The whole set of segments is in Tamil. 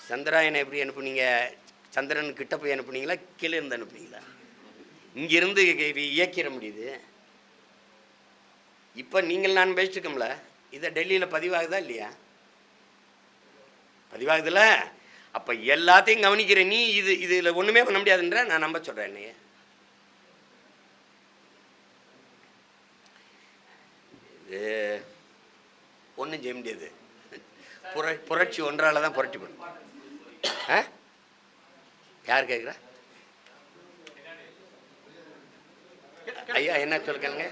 சந்திராயனை எப்படி அனுப்புனீங்க? சந்திரன் கிட்ட போய் அனுப்புனீங்களா, கீழே இருந்து அனுப்புனீங்களா? இங்கிருந்து இயக்கிட முடியுது. இப்போ நீங்கள் நான் பேசிட்டுக்கோம்ல, இதை டெல்லியில் பதிவாகுதா இல்லையா? பதிவாகுதுல்ல. அப்போ எல்லாத்தையும் கவனிக்கிற நீ இதில் ஒன்றுமே பண்ண முடியாதுன்ற நான் நம்ப சொல்கிறேன். என்னைய இது ஒன்றும் செய்ய முடியாது. புரட்சி ஒன்றால் தான் புரட்சி பண்ணும். யார் கேட்குறா? ஐயா என்ன சொல்லுங்க.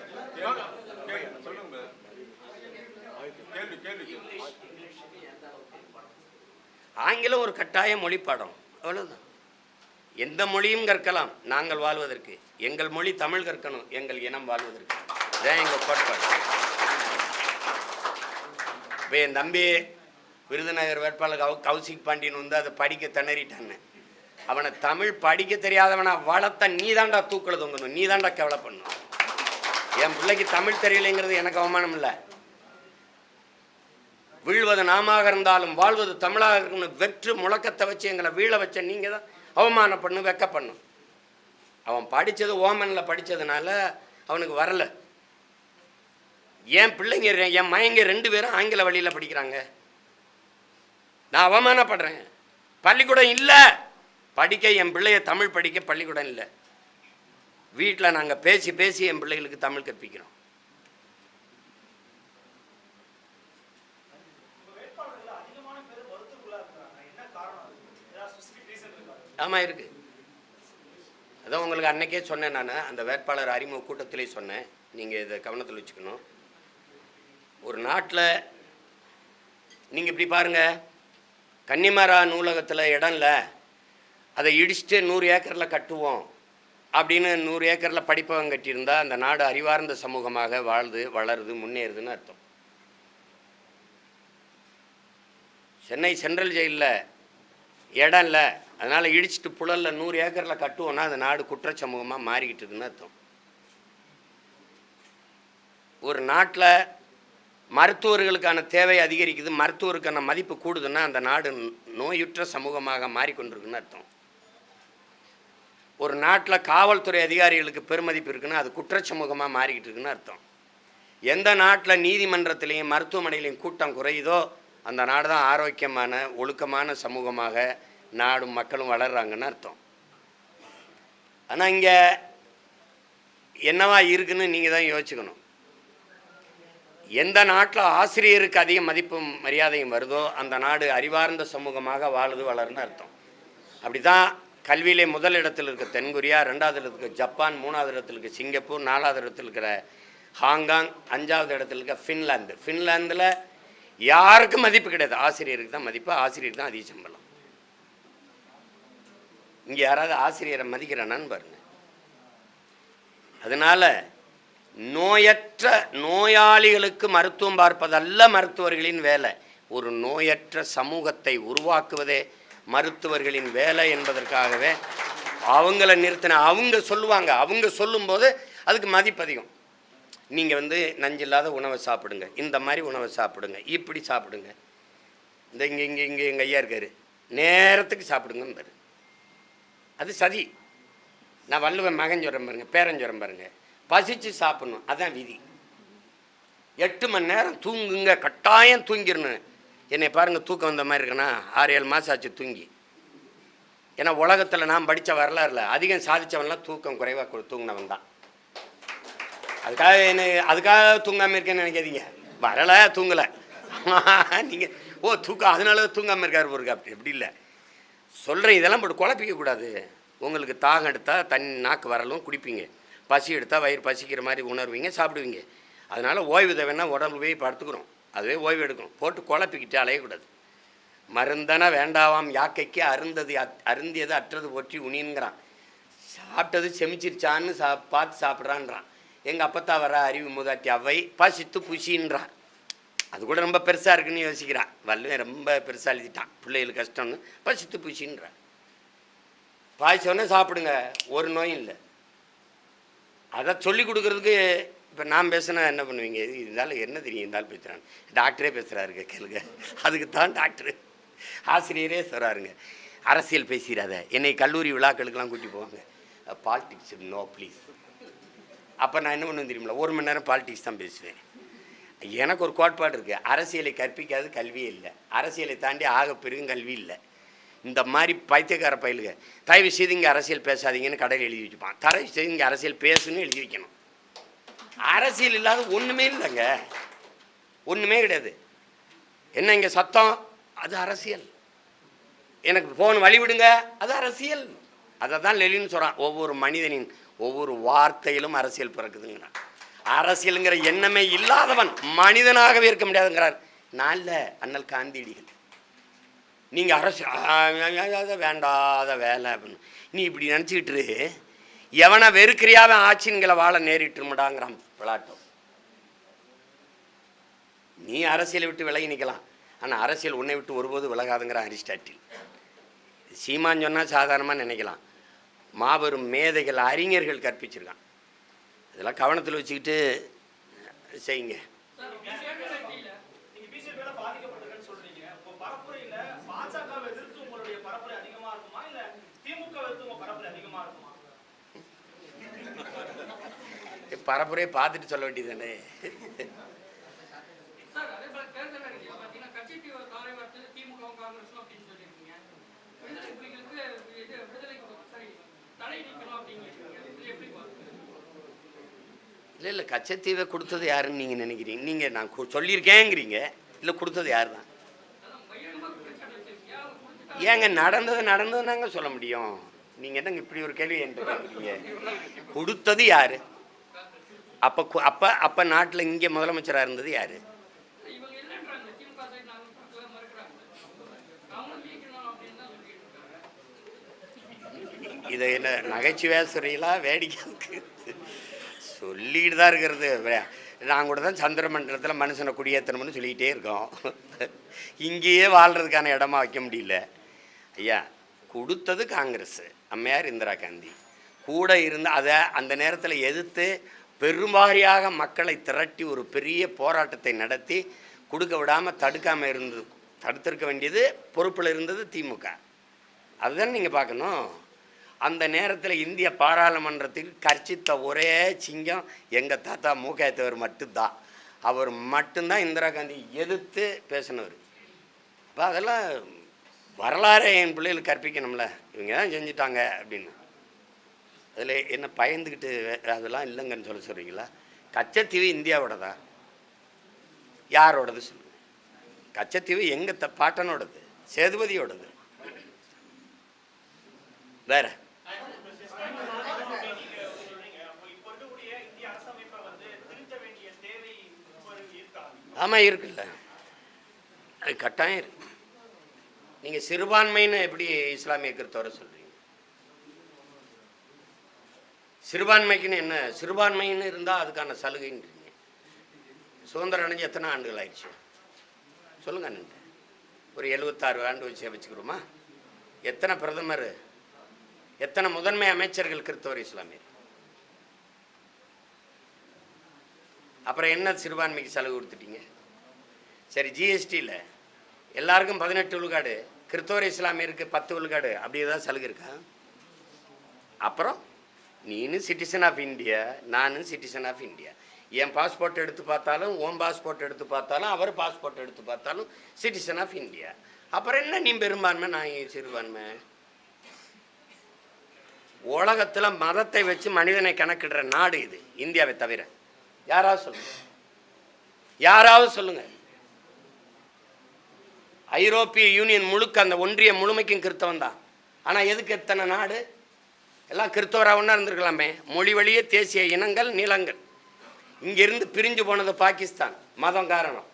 ஆங்கிலம் ஒரு கட்டாய மொழி பாடம், அவ்வளவுதான். எந்த மொழியும் கற்கலாம் நாங்கள் வாழ்வதற்கு. எங்கள் மொழி தமிழ் கற்கணும், எங்கள் இனம் வாழ்வதற்கு. இதான் எங்கள் கோட்பாடு. இப்போ என் தம்பி விருதுநகர் வேட்பாளர் கௌசிக் பாண்டியன் வந்து அதை படிக்க திணறிட்டான்னு. அவனை தமிழ் படிக்க தெரியாதவனை வளர்த்த நீ தாண்டா தூக்கல தொங்கணும், நீ தாண்டா கவலை பண்ணணும். என் பிள்ளைக்கு தமிழ் தெரியலைங்கிறது எனக்கு அவமானம் இல்லை. வீழ்வது நாமாக இருந்தாலும் வாழ்வது தமிழாக இருக்கணும் வெற்று முழக்கத்தை வச்சு எங்களை வீழ வச்ச நீங்கள் தான் அவமானம் பண்ணு, வெக்க பண்ணும். அவன் படித்தது ஓமனில் படித்ததுனால அவனுக்கு வரலை. என் பிள்ளைங்க என் மயங்க 2 பேரும் ஆங்கில வழியில் படிக்கிறாங்க. நான் அவமானப்படுறேன். பள்ளிக்கூடம் இல்லை படிக்க, என் பிள்ளைய தமிழ் படிக்க பள்ளிக்கூடம் இல்லை. வீட்டில் நாங்கள் பேசி பேசி என் பிள்ளைகளுக்கு தமிழ் கற்பிக்கிறோம். ஆமாம் இருக்குது. அதான் உங்களுக்கு அன்னைக்கே சொன்னேன். நான் அந்த வேட்பாளர் அறிமுக கூட்டத்திலே சொன்னேன். நீங்கள் இதை கவனத்தில் வச்சுக்கணும். ஒரு நாட்டில் நீங்கள் இப்படி பாருங்கள், கன்னிமரா நூலகத்தில் இடம் இல்லை, அதை இடிச்சுட்டு 100 ஏக்கரில் கட்டுவோம் அப்படின்னு 100 ஏக்கரில் படிப்பவங்க கட்டியிருந்தா அந்த நாடு அறிவார்ந்த சமூகமாக வாழ்து வளருது முன்னேறுதுன்னு அர்த்தம். சென்னை சென்ட்ரல் ஜெயிலில் இடம் இல்லை, அதனால் இடிச்சுட்டு புழலில் 100 ஏக்கரில் கட்டுவோன்னா அந்த நாடு குற்ற சமூகமாக மாறிக்கிட்டு இருக்குன்னு அர்த்தம். ஒரு நாட்டில் மருத்துவர்களுக்கான தேவை அதிகரிக்குது, மருத்துவருக்கான மதிப்பு கூடுதுன்னா அந்த நாடு நோயுற்ற சமூகமாக மாறிக்கொண்டிருக்குன்னு அர்த்தம். ஒரு நாட்டில் காவல்துறை அதிகாரிகளுக்கு பெருமதிப்பு இருக்குன்னா அது குற்ற சமூகமாக மாறிக்கிட்டு இருக்குன்னு அர்த்தம். எந்த நாட்டில் நீதிமன்றத்திலையும் மருத்துவமனையிலையும் கூட்டம் குறையுதோ அந்த நாடு தான் ஆரோக்கியமான ஒழுக்கமான சமூகமாக நாடும் மக்களும் வளர்கிறாங்கன்னு அர்த்தம். ஆனால் இங்கே என்னவா இருக்குன்னு நீங்கள் தான் யோசிச்சுக்கணும். எந்த நாட்டில் ஆசிரியருக்கு அதிக மதிப்பும் மரியாதையும் வருதோ அந்த நாடு அறிவார்ந்த சமூகமாக வாழுது வளருன்னு அர்த்தம். அப்படி தான் கல்வியிலே முதல் இடத்தில் இருக்க தென்கொரியா, 2வது இடத்துல இருக்க ஜப்பான், 3வது இடத்துல இருக்க சிங்கப்பூர், 4வது இடத்துல இருக்கிற ஹாங்காங், 5வது இடத்துல இருக்க ஃபின்லாந்து. ஃபின்லாந்தில் யாருக்கும் மதிப்பு கிடையாது, ஆசிரியருக்கு தான் மதிப்பு, ஆசிரியருக்கு தான் அதிக சம்பளம். இங்கே யாராவது ஆசிரியரை மதிக்கிறானான்னு பாருங்க. அதனால் நோயற்ற நோயாளிகளுக்கு மருத்துவம் பார்ப்பதல்ல மருத்துவர்களின் வேலை. ஒரு நோயற்ற சமூகத்தை உருவாக்குவதே மருத்துவர்களின் வேலை என்பதற்காகவே அவங்கள நிறுத்தின. அவங்க சொல்லுவாங்க, அவங்க சொல்லும்போது அதுக்கு மதிப்பு அதிகம். நீங்கள் நஞ்சில்லாத உணவை சாப்பிடுங்க, இந்த மாதிரி உணவை சாப்பிடுங்க, இப்படி சாப்பிடுங்க, இந்த இங்கே இங்கே இங்கே எங்கள் ஐயா இருக்கார், நேரத்துக்கு சாப்பிடுங்கன்னு. அது சதி. நான் வள்ளுவன் மகன் சொல்கிறேன் பாருங்க, பேரன் சொல்கிறேன் பாருங்க, பசிச்சு சாப்பிடணும், அதான் விதி. 8 மணி நேரம் தூங்குங்க, கட்டாயம் தூங்கிடணும். என்னை பாருங்கள், தூக்கம் வந்த மாதிரி இருக்குன்னா 6-7 மாதம் ஆச்சு தூங்கி. ஏன்னா உலகத்தில் நான் படித்த வரலாறுல அதிகம் சாதித்தவன்லாம் தூக்கம் குறைவாக தூங்கினவன் தான். அதுக்காக தூங்காமல் இருக்கேன்னு நினைக்காதீங்க. வரலை, தூங்கலை. நீங்கள் தூக்கம் அதனால தூங்காமல் இருக்காரு போருக்கு, அப்படி எப்படி இல்லை சொல்கிறேன். இதெல்லாம் போட்டு குழப்பிக்கக்கூடாது. உங்களுக்கு தாகம் எடுத்தால் தண்ணி நாக்கு வரலும் குடிப்பீங்க, பசி எடுத்தால் வயிறு பசிக்கிற மாதிரி உணர்வீங்க, சாப்பிடுவீங்க. அதனால் ஓய்வு தேவைன்னா உடம்பு போய் படுத்துக்கிறோம், அதுவே ஓய்வு எடுக்கணும். போட்டு குழப்பிக்கிட்டு அலையக்கூடாது. மருந்தன வேண்டாவாம் யாக்கைக்கு அருந்தியது அற்றது போற்றி உனின்கிறான். சாப்பிட்டது செமிச்சிருச்சான்னு பார்த்து சாப்பிட்றான்றான். எங்கள் அப்பத்தா வர அறிவு மூதாட்டி அவை பசித்து புசின்றான். அது கூட ரொம்ப பெருசாக இருக்குன்னு யோசிக்கிறான். வல்லுவன் ரொம்ப பெருசாக எழுதிட்டான், பிள்ளைகளுக்கு கஷ்டம்னு பசித்து பூச்சின்றான். பாய்ச்சோன்னே சாப்பிடுங்க, ஒரு நோயும் இல்லை. அதை சொல்லி கொடுக்குறதுக்கு இப்போ நான் பேசுனா என்ன பண்ணுவீங்க? இருந்தாலும் என்ன தெரியும், இருந்தாலும் பேசுகிறான், டாக்டரே பேசுகிறாருங்க கேளுங்க, அதுக்கு தான் டாக்டரு. ஆசிரியரே சொல்கிறாருங்க, அரசியல் பேசிடாத, என்னை கல்லூரி விழாக்களுக்கெல்லாம் கூட்டி போவாங்க, பாலிடிக்ஸ் நோ ப்ளீஸ். அப்போ நான் என்ன பண்ணுவேன் தெரியுமில்ல, 1 மணி நேரம் பாலிடிக்ஸ் தான் பேசுவேன். எனக்கு ஒரு கோட்பாடு இருக்குது, அரசியலை கற்பிக்காது கல்வியே இல்லை, அரசியலை தாண்டி ஆக பெருகும் கல்வி இல்லை. இந்த மாதிரி பைத்தியக்கார பயிலுங்க தயவு செய்து இங்கே அரசியல் பேசாதீங்கன்னு கடையில் எழுதி வச்சுப்பான். தயவு செய்து இங்கே அரசியல் பேசுன்னு எழுதி வைக்கணும். அரசியல் இல்லாத ஒன்றுமே இல்லைங்க, ஒன்றுமே கிடையாது. என்ன இங்கே சத்தம், அது அரசியல். எனக்கு ஃபோன் வழிவிடுங்க, அது அரசியல். அதை தான் லெனின் சொல்கிறான், ஒவ்வொரு மனிதனின் ஒவ்வொரு வார்த்தையிலும் அரசியல் பிறக்குதுங்கிறான். அரசியலுங்கிற எண்ணமே இல்லாதவன் மனிதனாகவே இருக்க முடியாதுங்கிறார். நான் இல்லை, அண்ணல் காந்தியடிகள். நீங்கள் அரசியல் வேண்டாத வேலை அப்படின்னு நீ இப்படி நினச்சிக்கிட்டு எவனை வெறுக்கிறியாவே ஆட்சின்களை வாழ நேரிட்டுமுடாங்கிறான் பிளாட்டோ. நீ அரசியலை விட்டு விலகி நிற்கலாம், ஆனால் அரசியல் உன்னை விட்டு ஒருபோது விலகாதுங்கிற அரிஸ்டாட்டில். சீமான் சொன்னால் சாதாரணமாக நினைக்கலாம், மாபெரும் மேதைகள் அறிஞர்கள் கற்பிச்சிருக்கான். இதெல்லாம் கவனத்தில் வச்சுக்கிட்டு செய்யுங்க. பரப்புரையை பார்த்துட்டு சொல்ல வேண்டியதானே. இல்லை இல்லை, கச்சத்தீவை கொடுத்தது யாருன்னு நீங்கள் நினைக்கிறீங்க? நீங்கள் நான் சொல்லியிருக்கேங்கிறீங்க, இல்லை கொடுத்தது யார் தான்? ஏங்க நடந்தது நாங்கள் சொல்ல முடியும். நீங்கள் என்னங்க இப்படி ஒரு கேள்வி என்கிட்ட கேட்குறீங்க? கொடுத்தது யார்? அப்போ நாட்டில் இங்கே முதலமைச்சராக இருந்தது யார்? இதை என்ன நகைச்சுவையாக சொல்றீங்களா, வேடிக்கை சொல்லிக்கிட்டு தான் இருக்கிறது. நான் கூட தான் சந்திரமண்டலத்தில் மனுஷனை குடியேற்றணும்னு சொல்லிக்கிட்டே இருக்கோம். இங்கேயே வாழ்கிறதுக்கான இடமா வைக்க முடியல. ஐயா, கொடுத்தது காங்கிரஸ், அம்மையார் இந்திரா காந்தி கூட இருந்து அதை அந்த நேரத்தில் எதிர்த்து பெரும்பாரியாக மக்களை திரட்டி ஒரு பெரிய போராட்டத்தை நடத்தி கொடுக்க விடாமல் தடுத்திருக்க வேண்டியது பொறுப்பில் இருந்தது திமுக. அதுதான் நீங்கள் பார்க்கணும். அந்த நேரத்தில் இந்திய பாராளுமன்றத்தில் கர்ச்சித்த ஒரே சிங்கம் எங்கள் தாத்தா மூக்காயத்தவர் மட்டும்தான். அவர் மட்டும்தான் இந்திரா காந்தி எதிர்த்து பேசினவர். அப்போ அதெல்லாம் வரலாறு என் பிள்ளைகளுக்கு கற்பிக்கணும்ல, இவங்க தான் செஞ்சுட்டாங்க அப்படின்னு. அதில் என்ன பயந்துக்கிட்டு அதெல்லாம் இல்லைங்கன்னு சொல்கிறீங்களா? கச்சத்தீவு இந்தியாவோடதா, யாரோடது சொல்லுங்கள்? கச்சத்தீவு எங்கள் பாட்டனோடது, சேதுபதியோடது. வேற ஆமாம் இருக்குல்ல, அது கட்டாயம் இருக்கு. நீங்கள் சிறுபான்மைன்னு எப்படி இஸ்லாமிய கிறிஸ்தவரை சொல்கிறீங்க? சிறுபான்மைக்குன்னு என்ன? சிறுபான்மைன்னு இருந்தால் அதுக்கான சலுகைன்றீங்க. சுதந்திரம் அடைஞ்சு எத்தனை ஆண்டுகள் ஆயிடுச்சு சொல்லுங்க அண்ணன்? ஒரு 76 ஆண்டு வச்சுக்கிறோமா? எத்தனை பிரதமர், எத்தனை முதன்மை அமைச்சர்கள் கிறிஸ்தவர் இஸ்லாமியர்? அப்புறம் என்ன சிறுபான்மைக்கு சலுகை கொடுத்துட்டீங்க? சரி, ஜிஎஸ்டியில் எல்லாருக்கும் 18 விழுக்காடு, கிறிஸ்தவர் இஸ்லாமியருக்கு 10 விழுக்காடு, அப்படி ஏதாவது சலுகை இருக்கா? அப்புறம் நீனு சிட்டிசன் ஆஃப் இந்தியா, நானும் சிட்டிசன் ஆஃப் இந்தியா. என் பாஸ்போர்ட் எடுத்து பார்த்தாலும், உன் பாஸ்போர்ட் எடுத்து பார்த்தாலும், அவர் பாஸ்போர்ட் எடுத்து பார்த்தாலும் சிட்டிசன் ஆஃப் இந்தியா. அப்புறம் என்ன நீ பெரும்பான்மை, நான் சிறுபான்மை? உலகத்தில் மதத்தை வச்சு மனிதனை கணக்கிடுற நாடு இது, இந்தியாவை தவிர. யாராவது சொல்லுங்க, யாராவது சொல்லுங்க. ஐரோப்பிய யூனியன் முழுக்க, அந்த ஒன்றிய முழுமைக்கும் கிறிஸ்தவன் தான். ஆனால் எதுக்கு எத்தனை நாடு? எல்லாம் கிறிஸ்தவராக ஒன்றா இருந்திருக்கலாமே. மொழி வழியே தேசிய இனங்கள், நிலங்கள். இங்கிருந்து பிரிஞ்சு போனது பாகிஸ்தான், மதம் காரணம்.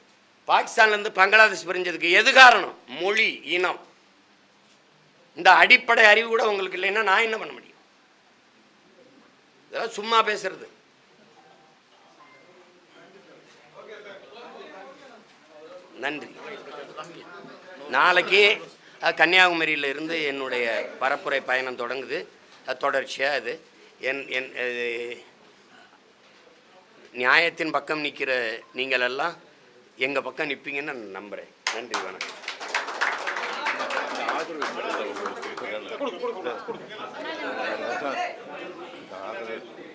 பாகிஸ்தான்லேருந்து பங்களாதேஷ் பிரிஞ்சதுக்கு எது காரணம்? மொழி, இனம். இந்த அடிப்படை அறிவு கூட உங்களுக்கு இல்லைன்னா நான் என்ன பண்ண முடியும்? இதெல்லாம் சும்மா பேசுறது. நன்றி. நாளைக்கு கன்னியாகுமரியில் இருந்து என்னுடைய பரப்புரை பயணம் தொடங்குது. தொடர்ச்சியாக அது என் நியாயத்தின் பக்கம் நிற்கிற நீங்கள் எல்லாம் எங்கள் பக்கம் நிற்பீங்கன்னு நான் நம்புகிறேன். நன்றி, வணக்கம்.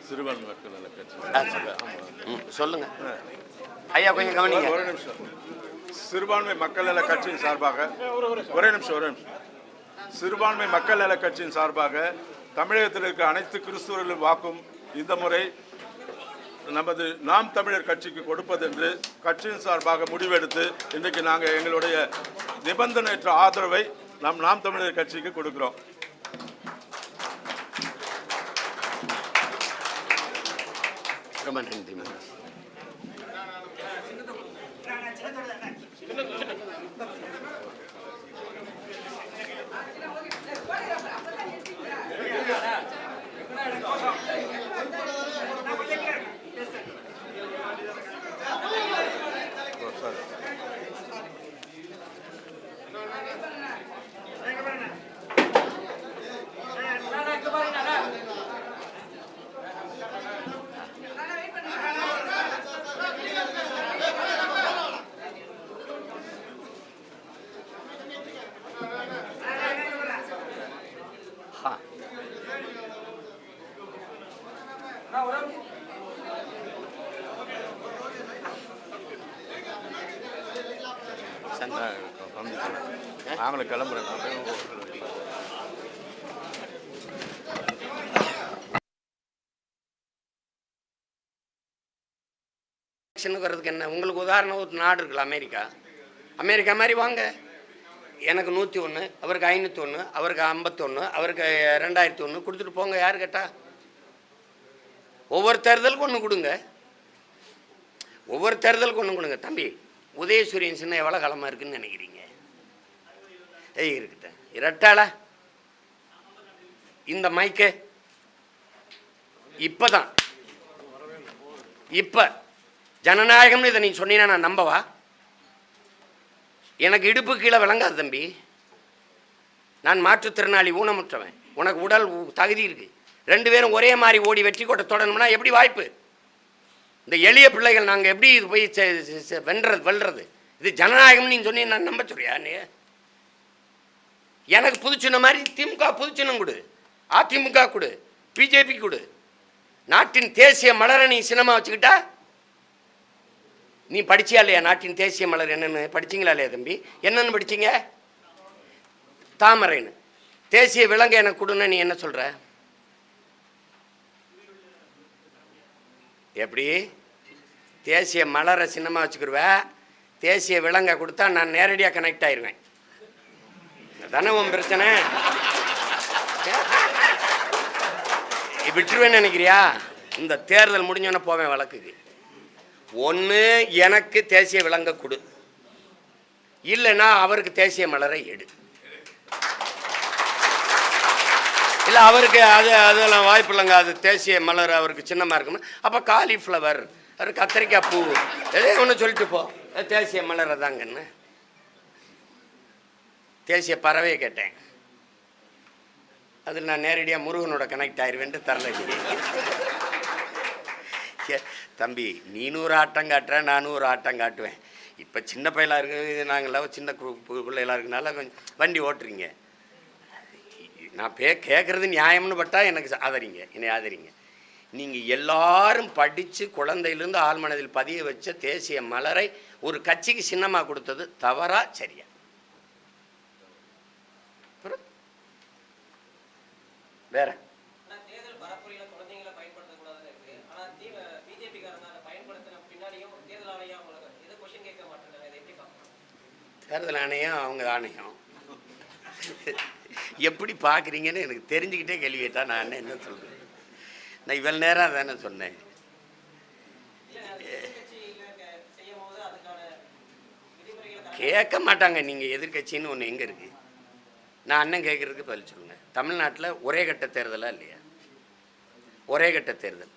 சிறுபான்மை மக்கள் நல கட்சி. சொல்லுங்க ஐயா, கொஞ்சம் கவனிங்க. ஒரு நிமிஷம். சிறுபான்மை மக்கள் நல கட்சியின் சார்பாக ஒரே நிமிஷம். சிறுபான்மை மக்கள் நல கட்சியின் சார்பாக தமிழகத்தில் இருக்க அனைத்து கிறிஸ்துவர்களும் வாக்கும் இந்த முறை நமது நாம் தமிழர் கட்சிக்கு கொடுப்பது என்று கட்சியின் சார்பாக முடிவெடுத்து இன்றைக்கு நாங்கள் எங்களுடைய நிபந்தனையற்ற ஆதரவை நாம் தமிழர் கட்சிக்கு கொடுக்கிறோம். ரொம்ப நன்றி. நாங்களும் கிளம்புறேன். வர்றதுக்கு என்ன, உங்களுக்கு உதாரணம் ஒரு நாடு இருக்குல்ல, அமெரிக்கா மாதிரி வாங்க. எனக்கு 101, அவருக்கு 501, அவருக்கு 51, அவருக்கு 2001 கொடுத்துட்டு போங்க. யார் கேட்டா? ஒவ்வொரு தேர்தலுக்கு ஒன்று கொடுங்க, ஒவ்வொரு தேர்தலுக்கு ஒன்று கொடுங்க. தம்பி, உதயசூரியன் சின்ன எவ்வளோ காலமாக இருக்குன்னு நினைக்கிறீங்க? இருக்குட்ட இரட்டால இந்த மைக்கு இப்பதான் இப்ப ஜனநாயகம்னு இதை நீ சொன்னீங்கன்னா நான் நம்பவா? எனக்கு இடுப்பு கீழே விளங்காது தம்பி. நான் மாற்றுத்திறனாளி, ஊனமுற்றவன். உனக்கு உடல் தகுதி இருக்கு. 2 பேரும் ஒரே மாதிரி ஓடி வெற்றி கோட்டை தொடணும்னா எப்படி வாய்ப்பு? இந்த எளிய பிள்ளைகள் நாங்கள் எப்படி இது போய் வெல்றது? இது ஜனநாயகம்னு நீ சொன்னீங்க, நான் நம்ப சொல்றியா? நீ எனக்கு புதுச்சின்ன மாதிரி திமுக புதுச்சின்னம் கொடு, அதிமுக கொடு, பிஜேபி கொடு. நாட்டின் தேசிய மலரை நீ சின்னமா வச்சுக்கிட்டா நீ படிச்சியா இல்லையா? நாட்டின் தேசிய மலர் என்னன்னு படிச்சிங்களா இல்லையா தம்பி? என்னன்னு படிச்சிங்க? தாமரைன்னு. தேசிய விலங்கு எனக்கு கொடுன்னு நீ என்ன சொல்ற? எப்படி தேசிய மலரை சின்னமா வச்சுக்கிடுவேன், தேசிய விலங்கை கொடுத்தா நான் நேரடியாக கனெக்ட் ஆயிடுவேன். தானே உன் பிரச்சனை? விட்டுருவேன்னு நினைக்கிறியா? இந்த தேர்தல் முடிஞ்சோன்னே போவேன் வழக்குக்கு. ஒன்று எனக்கு தேசிய விலங்கை கொடு, இல்லைன்னா அவருக்கு தேசிய மலரை எடு. இல்லை அவருக்கு அதெல்லாம் வாய்ப்பு இல்லைங்க, அது தேசிய மலர் அவருக்கு சின்னமாக இருக்குன்னு. அப்போ காலிஃப்ளவர், அவர் கத்திரிக்காய் பூ எதே ஒன்று சொல்லிட்டு போ, தேசிய மலரை தாங்கன்னு. தேசிய பறவையை கேட்டேன், அதில் நான் நேரடியாக முருகனோட கனெக்ட் ஆயிடுவேன்ட்டு தரல. தம்பி, நீ 100 ஆட்டம் காட்டுற, நான் 100 ஆட்டம் காட்டுவேன். இப்போ சின்ன பையலாக இருக்குது, நாங்களாம் சின்ன பிள்ளைகளாக இருக்குனால கொஞ்சம் வண்டி ஓட்டுறீங்க. நான் கேட்குறது நியாயம்னு பட்டா எனக்கு ஆதரிங்க, என்னை ஆதரிங்க. நீங்கள் எல்லாரும் படித்து குழந்தையிலேருந்து ஆழ்மனதில் பதிய வச்ச தேசிய மலரை ஒரு கட்சிக்கு சின்னமாக கொடுத்தது தவறா சரியா? வேற தேர்தல் ஆணையம் அவங்க ஆணையம் எப்படி பார்க்குறீங்கன்னு எனக்கு தெரிஞ்சுக்கிட்டே கேள்வி கேட்டா நான் என்ன சொல்கிறேன்? நான் இவ்வளோ நேரம் தானே சொன்னேன். கேட்க மாட்டாங்க. நீங்கள் எதிர்கட்சின்னு ஒன்று எங்கே இருக்குது? நான் அண்ணன் கேட்குறதுக்கு பதில் சொல்லுங்கள். தமிழ்நாட்டில் ஒரே கட்ட தேர்தலாக இல்லையா? ஒரே கட்ட தேர்தல்.